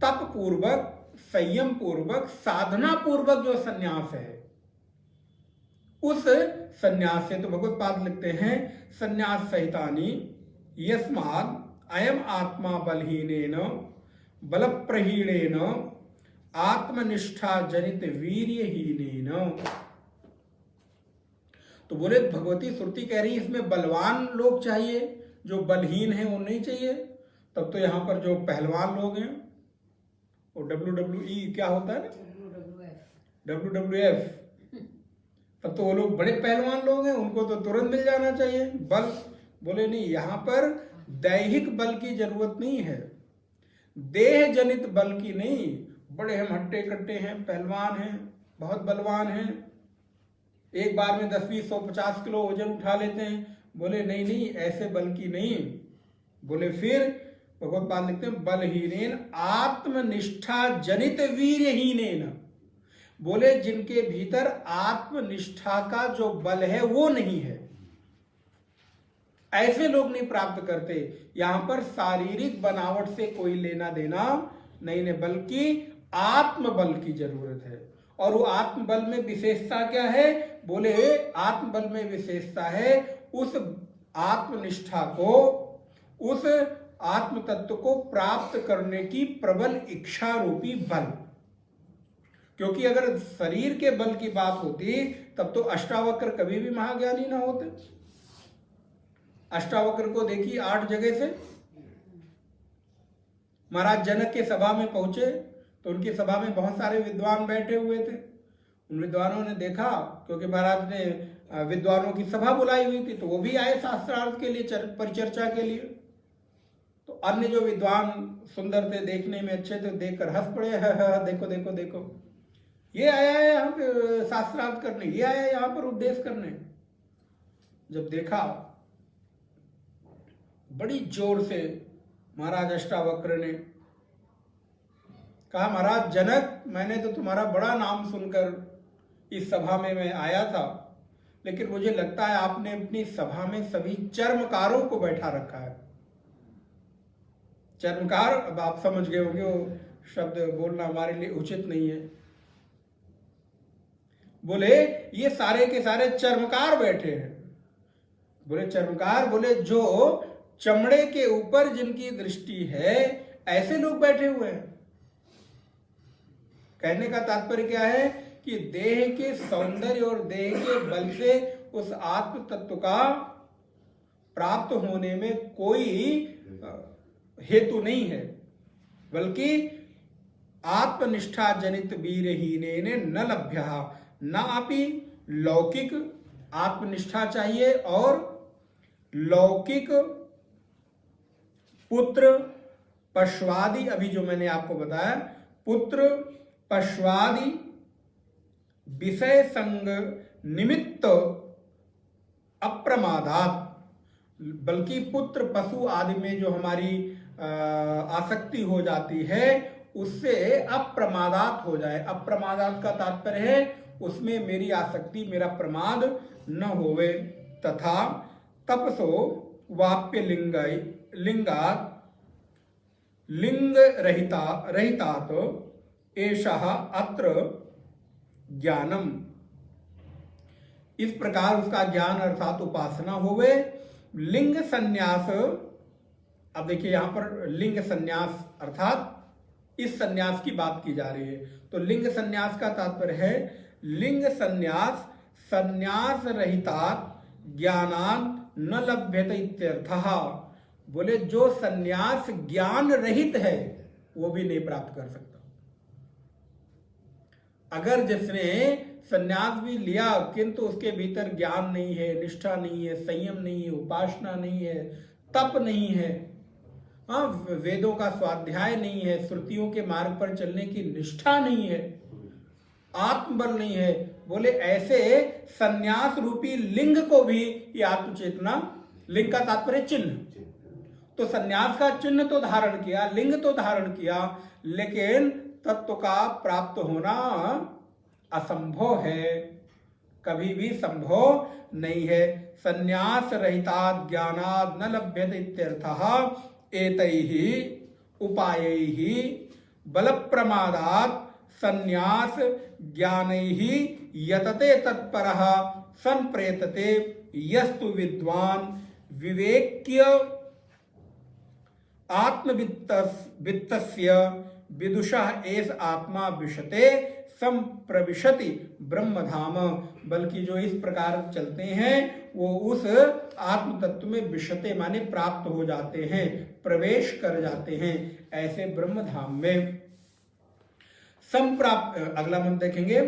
तप पूर्वक, संयम पूर्वक, साधना पूर्वक जो सन्यास है, उस सन्यास से, तो भगवत पाद लिखते हैं सन्यास सहितानि यस्माद् अयम आत्मा बलहीनेन बलप्रहीणेन आत्मनिष्ठा जनित वीर्यहीनेन। तो बोले भगवती श्रुति कह रही इसमें बलवान लोग चाहिए, जो बलहीन है वो नहीं चाहिए। तब तो यहाँ पर जो पहलवान लोग हैं, वो WWE क्या होता है, WWF, तब तो वो लोग बड़े पहलवान लोग हैं, उनको तो तुरंत मिल जाना चाहिए बल। बोले नहीं, यहाँ पर दैहिक बल की जरूरत नहीं है, देह जनित बल की नहीं। बड़े हम हट्टे कट्टे हैं, पहलवान हैं, बहुत बलवान हैं, एक बार में 10, 20, 150 किलो वजन उठा लेते हैं। बोले नहीं नहीं, ऐसे बल की नहीं। बोले फिर भगवत पाद लिखते हैं बलहीनेन आत्मनिष्ठा जनित वीर्यहीनेन। बोले जिनके भीतर आत्मनिष्ठा का जो बल है वो नहीं है, ऐसे लोग नहीं प्राप्त करते। यहां पर शारीरिक बनावट से कोई लेना देना नहीं है, बल्कि आत्मबल की जरूरत है। और वो आत्मबल में विशेषता क्या है? बोले आत्मबल में विशेषता है उस आत्मनिष्ठा को, उस आत्म तत्व को प्राप्त करने की प्रबल इच्छा रूपी बल। क्योंकि अगर शरीर के बल की बात होती तब तो अष्टावक्र कभी भी महाज्ञानी ना होते। अष्टावक्र को देखिए 8 जगह से महाराज जनक के सभा में पहुंचे तो उनकी सभा में बहुत सारे विद्वान बैठे हुए थे। उन विद्वानों ने देखा, क्योंकि महाराज ने विद्वानों की सभा बुलाई हुई थी, तो वो भी आए शास्त्रार्थ के लिए, परिचर्चा के लिए। तो अन्य जो विद्वान सुंदर थे, देखने में अच्छे थे, देखकर हंस पड़े, देखो देखो देखो, ये आया है यहाँ पे शास्त्रार्थ करने, ये आया है यहाँ पर उपदेश करने। जब देखा, बड़ी जोर से महाराज अष्टावक्र ने कहा, महाराज जनक, मैंने तो तुम्हारा बड़ा नाम सुनकर इस सभा में मैं आया था, लेकिन मुझे लगता है आपने अपनी सभा में सभी चर्मकारों को बैठा रखा है। चर्मकार, अब आप समझ गए होंगे, वो शब्द बोलना हमारे लिए उचित नहीं है। बोले ये सारे के सारे चर्मकार बैठे हैं। बोले चर्मकार, बोले जो चमड़े के ऊपर जिनकी दृष्टि है, ऐसे लोग बैठे हुए हैं। कहने का तात्पर्य क्या है कि देह के सौंदर्य और देह के बल से उस आत्म तत्व का प्राप्त होने में कोई हेतु नहीं है, बल्कि आत्मनिष्ठा जनित वीरहीनेन न लभ्यः, न अपि लौकिक आत्मनिष्ठा चाहिए और लौकिक पुत्र पश्वादि, अभी जो मैंने आपको बताया, पुत्र पश्वादि विषय संग निमित्त अप्रमादात, बल्कि पुत्र पशु आदि में जो हमारी आसक्ति हो जाती है उससे अप्रमादात हो जाए। अप्रमादात का तात्पर्य है उसमें मेरी आसक्ति, मेरा प्रमाद न होवे। तथा तपसो वाप्य लिंगात लिंग रहितात एषः अत्र ज्ञानम। इस प्रकार उसका ज्ञान अर्थात उपासना होवे। लिंग संन्यास, अब देखिए यहां पर लिंग संन्यास अर्थात इस संन्यास की बात की जा रही है। तो लिंग संन्यास का तात्पर्य है लिंग संन्यास, संन्यास रहितात ज्ञानात् न लभ्यते इत्यर्थः। बोले जो संन्यास ज्ञान रहित है वो भी नहीं प्राप्त कर सकता। अगर जिसने संन्यास भी लिया किंतु उसके भीतर ज्ञान नहीं है, निष्ठा नहीं है, संयम नहीं है, उपासना नहीं है, तप नहीं है, हाँ, वेदों का स्वाध्याय नहीं है, श्रुतियों के मार्ग पर चलने की निष्ठा नहीं है, आत्मबल नहीं है, बोले ऐसे संन्यास रूपी लिंग को भी ये आत्मचेतना, लिंग का तात्पर्य चिन्ह, तो संन्यास का चिन्ह तो धारण किया, लिंग तो धारण किया, लेकिन तत्व का प्राप्त होना असंभव है, कभी भी संभव नहीं है। संन्यास रहितात् ज्ञानात् न लभ्यते इत्यर्थः। एतैहि उपायैहि बल प्रमादात् संन्यास ज्ञानैहि यतते तत्परः संप्रेतते यस्तु विद्वान् विवेक्य आत्मवित्तस्य विदुषः एष आत्मा विशते संप्रविशति ब्रह्मधाम। बल्कि जो इस प्रकार चलते हैं वो उस आत्म तत्व में विशते माने प्राप्त हो जाते हैं, प्रवेश कर जाते हैं ऐसे ब्रह्मधाम में। अगला मंत्र देखेंगे,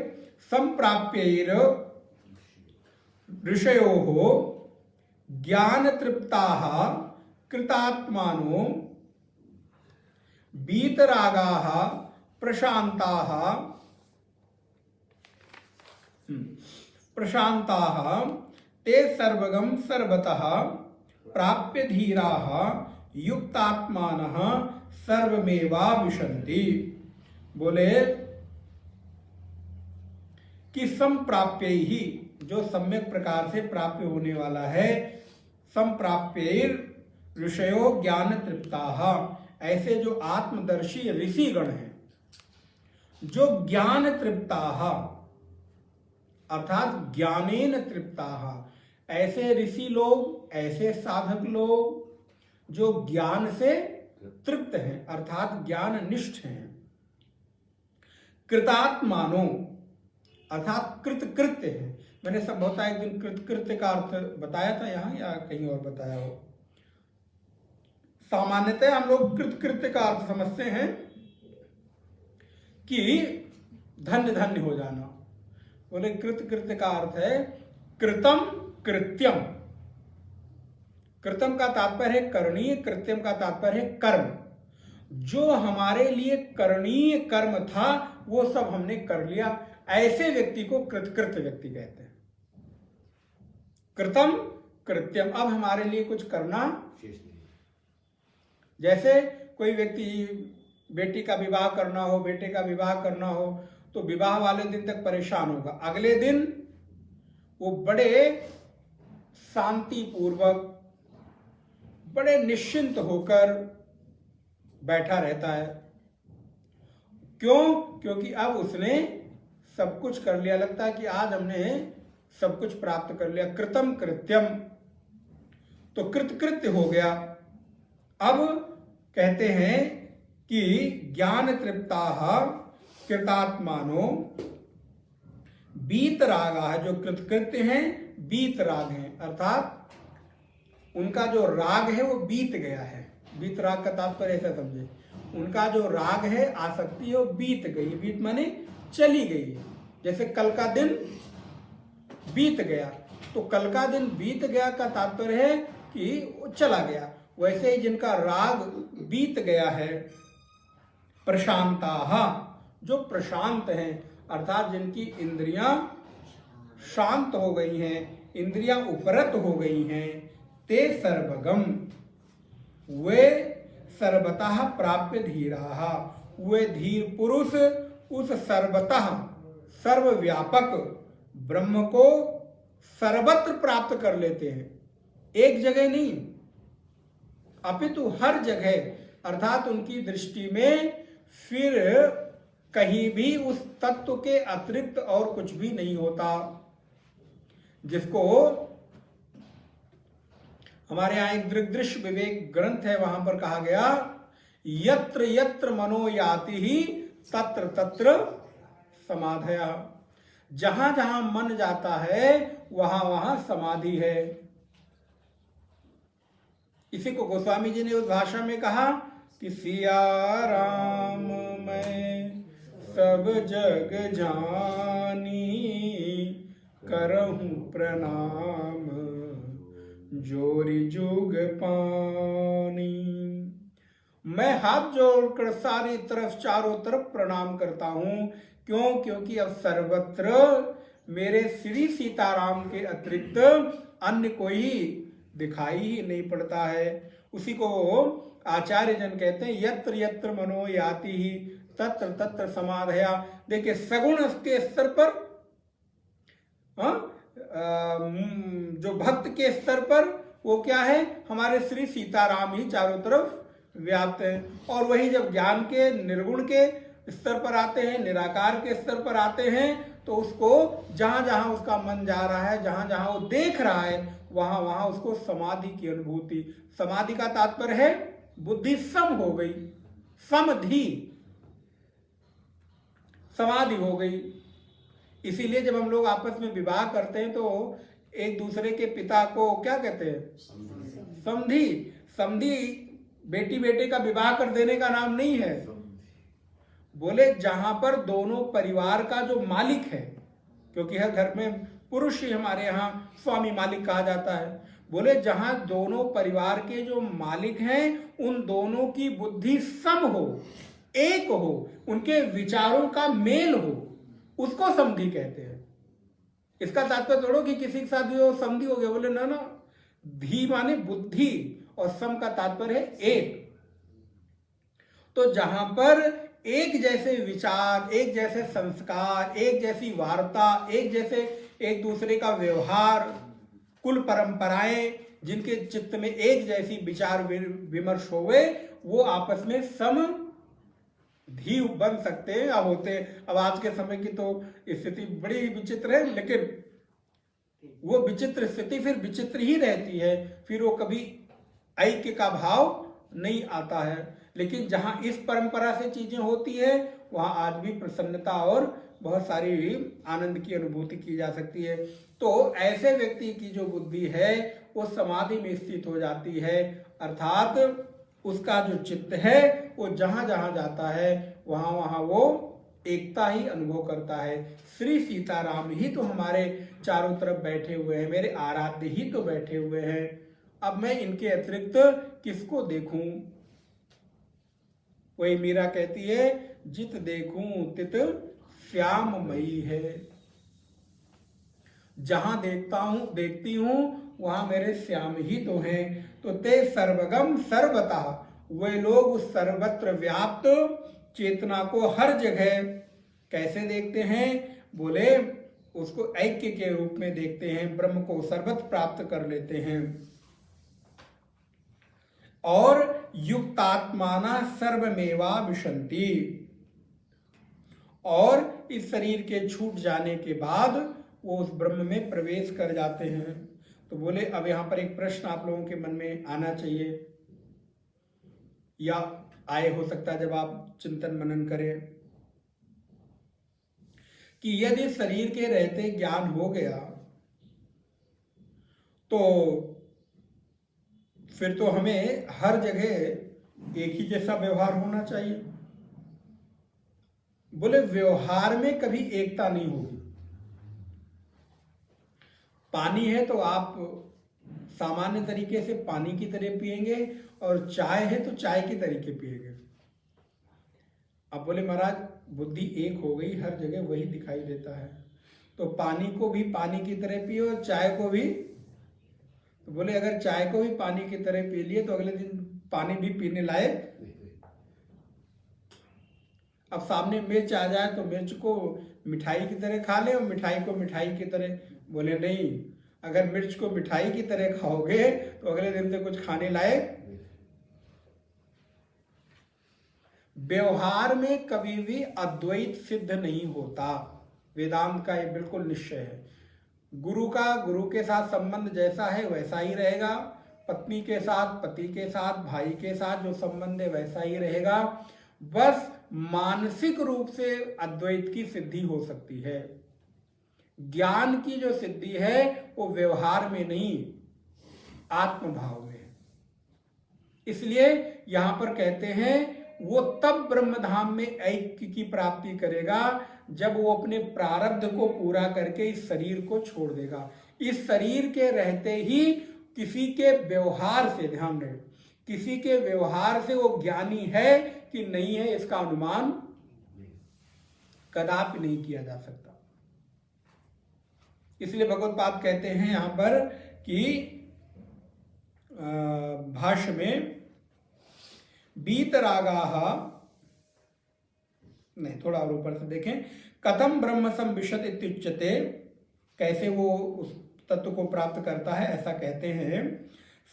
संप्राप्यैर ऋषयोः ज्ञान तृप्ताः कृतात्मानो वीतरागाः प्रशांताः ते सर्वगम सर्वतः प्राप्य धीराः युक्तात्मानः सर्वमेवाविशन्ति। बोले कि संप्राप्य ही, जो सम्यक प्रकार से प्राप्य होने वाला है, संप्राप्यैर ऋषयो ज्ञान तृप्ताः, ऐसे जो आत्मदर्शी ऋषिगण हैं, जो ज्ञान तृप्ताः अर्थात ज्ञानेन तृप्ताः, ऐसे ऋषि लोग, ऐसे साधक लोग जो ज्ञान से तृप्त हैं अर्थात ज्ञान निष्ठ हैं। कृतात्मानो अर्थात कृतकृत्य है। मैंने संभवतः एक दिन कृतकृत्य का अर्थ बताया था यहाँ या कहीं और बताया हो। सामान्यतः हम लोग कृतकृत्य का अर्थ समझते हैं कि धन्य धन्य हो जाना। बोले कृतकृत्य का अर्थ है कृतम कृत्यम। कृतम का तात्पर्य है करणीय, कृत्यम का तात्पर्य है कर्म। जो हमारे लिए करणीय कर्म था वो सब हमने कर लिया, ऐसे व्यक्ति को कृतकृत्य व्यक्ति कहते हैं। कृतम कृत्यम, अब हमारे लिए कुछ करना। जैसे कोई व्यक्ति बेटी का विवाह करना हो, बेटे का विवाह करना हो, तो विवाह वाले दिन तक परेशान होगा, अगले दिन वो बड़े शांति पूर्वक, बड़े निश्चिंत होकर बैठा रहता है। क्यों? क्योंकि अब उसने सब कुछ कर लिया, लगता है कि आज हमने सब कुछ प्राप्त कर लिया। कृतम कृत्यम, तो कृतकृत्य हो गया। अब कहते हैं कि ज्ञान तृप्ताः कृतात्मानो वीतरागाः, जो कृतकृत्य हैं वीतराग हैं, अर्थात उनका जो राग है वो बीत गया है। वीतराग का तात्पर्य ऐसा समझे, उनका जो राग है, आसक्ति है, वो बीत गई। बीत माने चली गई। जैसे कल का दिन बीत गया, तो कल का दिन बीत गया का तात्पर्य है कि वो चला गया। वैसे ही जिनका राग बीत गया है, प्रशांताः, जो प्रशांत हैं, अर्थात जिनकी इंद्रियां शांत हो गई हैं, इंद्रियां उपरत हो गई हैं, ते सर्वगम, वे सर्वतः प्राप्य धीराः, वे धीर पुरुष उस सर्वतः सर्वव्यापक ब्रह्म को सर्वत्र प्राप्त कर लेते हैं। एक जगह नहीं अपितु हर जगह, अर्थात उनकी दृष्टि में फिर कहीं भी उस तत्व के अतिरिक्त और कुछ भी नहीं होता। जिसको हमारे यहाँ एक दृग्दृश्य विवेक ग्रंथ है, वहां पर कहा गया यत्र यत्र मनो याति ही तत्र तत्र समाधया। जहां जहां मन जाता है वहां वहां समाधि है। इसी को गोस्वामी जी ने उस भाषा में कहा कि सिया राम मैं सब जग जानी, करहूं प्रणाम जोरी जुग पानी। मैं हाथ जोड़कर सारी तरफ चारों तरफ प्रणाम करता हूं। क्यों? क्योंकि अब सर्वत्र मेरे श्री सीताराम के अतिरिक्त अन्य कोई दिखाई ही नहीं पड़ता है। उसी को आचार्य जन कहते हैं यत्र यत्र मनो याति ही तत्र तत्र समाधया। देखिए सगुण के स्तर पर जो भक्त के स्तर पर वो क्या है, हमारे श्री सीताराम ही चारों तरफ व्याप्त है। और वही जब ज्ञान के निर्गुण के स्तर पर आते हैं, निराकार के स्तर पर आते हैं, तो उसको जहां जहां उसका मन जा रहा है, जहां जहां वो देख रहा है, वहां वहां उसको समाधि की अनुभूति। समाधि का तात्पर्य है बुद्धि सम हो गई, समधि, समाधि हो गई। इसीलिए जब हम लोग आपस में विवाह करते हैं तो एक दूसरे के पिता को क्या कहते हैं, समधि। समधि बेटी बेटे का विवाह कर देने का नाम नहीं है। बोले जहां पर दोनों परिवार का जो मालिक है, क्योंकि हर घर में पुरुष ही हमारे यहाँ स्वामी मालिक कहा जाता है। बोले जहां दोनों परिवार के जो मालिक हैं उन दोनों की बुद्धि सम हो, एक हो, उनके विचारों का मेल हो, उसको समधि कहते हैं। इसका तात्पर्य थोड़ो कि किसी के साथ भी वो समधि हो गया। बोले ना ना, धी माने बुद्धि और सम का तात्पर्य है एक। तो जहां पर एक जैसे विचार, एक जैसे संस्कार, एक जैसी वार्ता, एक जैसे एक दूसरे का व्यवहार, कुल परंपराएं, जिनके चित्त में एक जैसी विचार विमर्श होवे, वो आपस में समधि बन सकते हैं या होते। अब आज के समय की तो स्थिति बड़ी विचित्र है, लेकिन वो विचित्र स्थिति फिर विचित्र ही रहती है, फिर वो कभी ऐक्य का भाव नहीं आता है। लेकिन जहां इस परंपरा से चीजें होती है वहां आज भी प्रसन्नता और बहुत सारी आनंद की अनुभूति की जा सकती है। तो ऐसे व्यक्ति की जो बुद्धि है वो समाधि में स्थित हो जाती है, अर्थात उसका जो चित्त है वो जहां जहां जाता है वहां वहां वो एकता ही अनुभव करता है। श्री सीताराम ही तो हमारे चारों तरफ बैठे हुए हैं, मेरे आराध्य ही तो बैठे हुए हैं। अब मैं इनके अतिरिक्त किसको देखूं? वही मीरा कहती है जित देखूं तित श्याममयी है। जहां देखती हूं वहां मेरे श्याम ही तो हैं। तो ते सर्वगम सर्वता, वे लोग उस सर्वत्र व्याप्त चेतना को हर जगह कैसे देखते हैं? बोले उसको ऐक्य के रूप में देखते हैं, ब्रह्म को सर्वत्र प्राप्त कर लेते हैं। और युक्तात्माना सर्वमेवा विशन्ति, और इस शरीर के छूट जाने के बाद वो उस ब्रह्म में प्रवेश कर जाते हैं। तो बोले अब यहां पर एक प्रश्न आप लोगों के मन में आना चाहिए, या आए हो सकता है जब आप चिंतन मनन करें, कि यदि शरीर के रहते ज्ञान हो गया तो फिर तो हमें हर जगह एक ही जैसा व्यवहार होना चाहिए। बोले व्यवहार में कभी एकता नहीं होगी। पानी है तो आप सामान्य तरीके से पानी की तरह पिएंगे, और चाय है तो चाय की तरीके पिएंगे। अब बोले महाराज बुद्धि एक हो गई, हर जगह वही दिखाई देता है, तो पानी को भी पानी की तरह पियो और चाय को भी। तो बोले अगर चाय को भी पानी की तरह पी लिए तो अगले दिन पानी भी पीने लायक। अब सामने मिर्च आ जाए तो मिर्च को मिठाई की तरह खा ले और मिठाई को मिठाई की तरह। बोले नहीं, अगर मिर्च को मिठाई की तरह खाओगे तो अगले दिन से कुछ खाने लायक। व्यवहार में कभी भी अद्वैत सिद्ध नहीं होता, वेदांत का ये बिल्कुल निश्चय है। गुरु के साथ संबंध जैसा है वैसा ही रहेगा, पत्नी के साथ, पति के साथ, भाई के साथ जो संबंध है वैसा ही रहेगा। बस मानसिक रूप से अद्वैत की सिद्धि हो सकती है। ज्ञान की जो सिद्धि है वो व्यवहार में नहीं, आत्मभाव में। इसलिए यहां पर कहते हैं वो तब ब्रह्मधाम में ऐक्य की प्राप्ति करेगा जब वो अपने प्रारब्ध को पूरा करके इस शरीर को छोड़ देगा। इस शरीर के रहते ही किसी के व्यवहार से, ध्यान रहे, किसी के व्यवहार से वो ज्ञानी है कि नहीं है इसका अनुमान कदापि नहीं किया जा सकता। इसलिए भगवत्पाद कहते हैं यहाँ पर कि भाष्य में बीतरागाः, नहीं थोड़ा और ऊपर से देखें, कथम ब्रह्म संविशत इत्युच्यते, कैसे वो उस तत्व को प्राप्त करता है, ऐसा कहते हैं।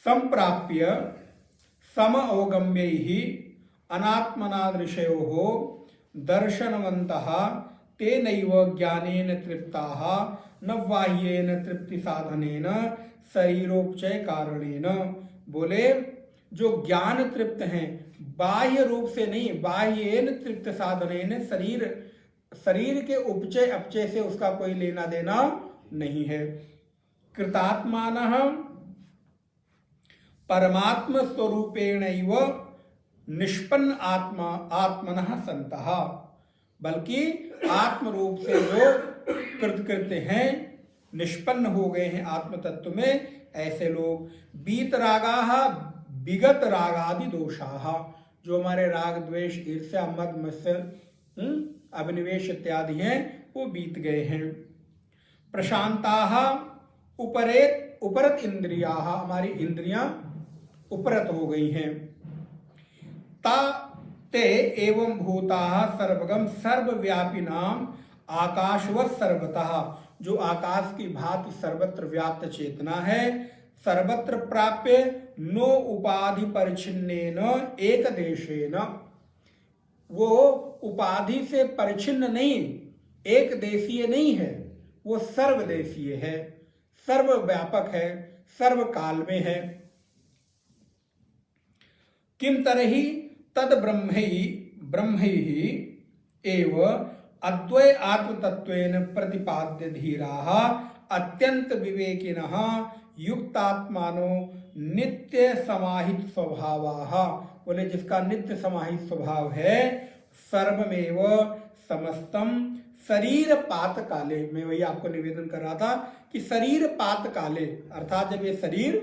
संप्राप्य सम अवगम्यैः अनात्मनादृशयोः दर्शनवन्तः तेनैव ज्ञानेन तृप्ताः न बाह्येन तृप्ति साधनेन शरीरोपचय कारणेन। बोले जो ज्ञान तृप्त हैं बाह्य रूप से नहीं, बाह्येन तृप्त साधनेन, शरीर के उपचय अपचय से उसका कोई लेना देना नहीं है। कृतात्मानः परमात्म स्वरूपेणैव निष्पन्न आत्मनः सन्तः, बल्कि आत्म रूप से जो कृतकृत्य हैं, निष्पन्न हो गए हैं आत्म तत्व में, ऐसे लोग। बीतरागाः विगत रागादि दोषाः, जो हमारे राग द्वेष ईर्ष्या मद मत्सर अभिनिवेश इत्यादि हैं वो बीत गए हैं। प्रशांताः उपरत इंद्रियाः, हमारी इंद्रियां उपरत हो गई हैं। ते एवं भूताः सर्वगम सर्वव्यापिनाम आकाशवत् सर्वतः, जो आकाश की भांति सर्वत्र व्याप्त चेतना है। सर्वत्र प्राप्य नो उपाधि परिच्छिन्नेन एक देशेन, वो उपाधि से परिच्छिन्न नहीं, एक देशीय नहीं है, वो सर्वदेशीय है, सर्वव्यापक है, सर्वकाल में है। किम तरहि तद ब्रह्मैहि एव अद्वय आत्मतत्वेन प्रतिपाद्य धीराः अत्यंत विवेकिनः युक्तात्मानो नित्य समाहित स्वभावाः। बोले जिसका नित्य समाहित स्वभाव है, सर्वमेव समस्तम शरीर पात काले, मैं वही आपको निवेदन कर रहा था कि शरीर पात काले, अर्थात जब ये शरीर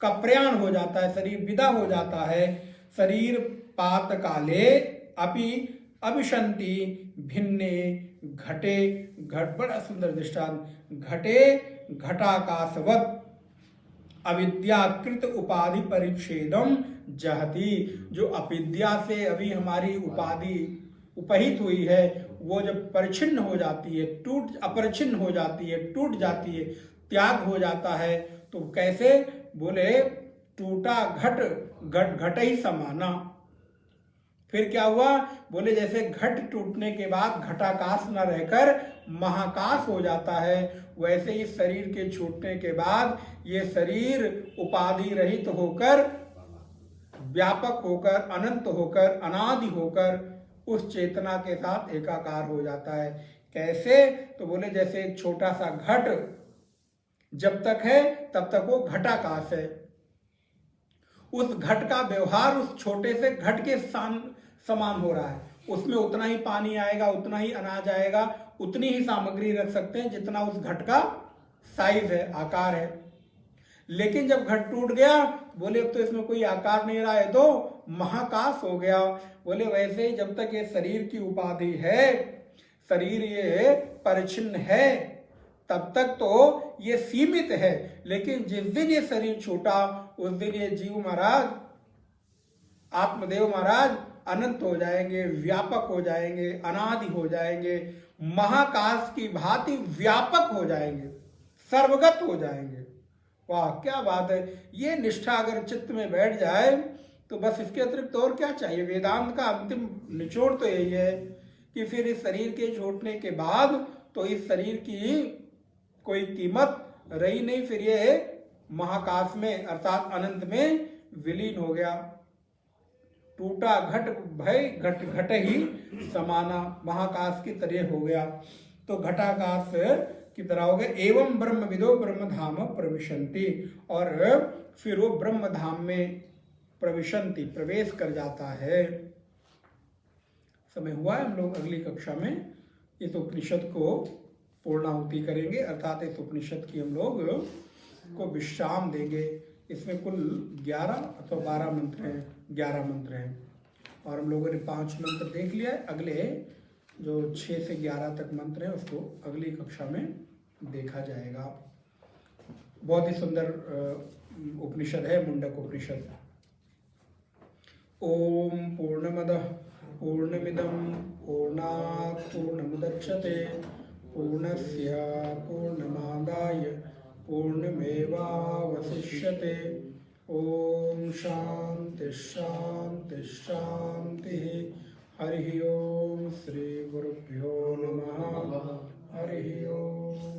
का प्रयाण हो जाता है, शरीर विदा हो जाता है, शरीर पात काले अपि अभिशंति भिन्ने घटे, घट, बड़ा सुंदर दृष्टांत, घटे घटाकाशवत् अविद्याकृत उपाधि परिच्छेदम जहति, जो अविद्या से अभी हमारी उपाधि उपहित हुई है, वो जब परिच्छिन्न हो जाती है, अपरिच्छिन्न हो जाती है, टूट जाती है, त्याग हो जाता है, तो कैसे? बोले टूटा घट ही समाना। फिर क्या हुआ? बोले जैसे घट टूटने के बाद घटाकाश न रहकर महाकाश हो जाता है, वैसे ही शरीर के छूटने के बाद ये शरीर उपाधि रहित होकर, व्यापक होकर, अनंत होकर, अनादि होकर उस चेतना के साथ एकाकार हो जाता है। कैसे? तो बोले जैसे एक छोटा सा घट जब तक है तब तक वो घटाकाश है, उस घट का व्यवहार उस छोटे से घट के समान हो रहा है, उसमें उतना ही पानी आएगा, उतना ही अनाज आएगा, उतनी ही सामग्री रख सकते हैं जितना उस घट का साइज है, आकार है। लेकिन जब घट टूट गया, बोले अब तो इसमें कोई आकार नहीं रहा है, तो महाकाश हो गया। बोले वैसे ही जब तक ये शरीर की उपाधि है, शरीर ये परिच्छिन्न है, तब तक तो ये सीमित है, लेकिन जिस दिन ये शरीर छूटा उस दिन ये जीव महाराज, आत्मदेव महाराज अनंत हो जाएंगे, व्यापक हो जाएंगे, अनादि हो जाएंगे, महाकाश की भांति व्यापक हो जाएंगे, सर्वगत हो जाएंगे। वाह क्या बात है! ये निष्ठा अगर चित्त में बैठ जाए तो बस इसके अतिरिक्त और क्या चाहिए। वेदांत का अंतिम निचोड़ तो यही है कि फिर इस शरीर के छूटने के बाद तो इस शरीर की कोई कीमत रही नहीं, फिर ये महाकाश में अर्थात अनंत में विलीन हो गया। टूटा घट भय घट ही समाना, महाकाश की तरह हो गया, तो घटाकाश की तरह हो गया। एवं ब्रह्म विदो ब्रह्मधाम प्रविशन्ति, और फिर वो ब्रह्मधाम में प्रविशन्ति, प्रवेश कर जाता है। समय हुआ है, हम लोग अगली कक्षा में इस उपनिषद को पूर्णाहुति करेंगे, अर्थात इस उपनिषद की हम लोग को विश्राम देंगे। इसमें कुल 11 अथवा 12 मंत्र हैं, 11 मंत्र हैं, और हम लोगों ने 5 मंत्र देख लिया है। अगले जो 6 से 11 तक मंत्र हैं उसको अगली कक्षा में देखा जाएगा। बहुत ही सुंदर उपनिषद है मुंडक उपनिषद। ओम पूर्णमदः पूर्णमिदं पूर्णात् पूर्णमुदच्यते पूर्णस्य पूर्णमादाय पूर्णमेवावशिष्यते। ओम शांति शांति शांति। हरि ओम। श्री गुरुभ्यो नमः। हरि ओम।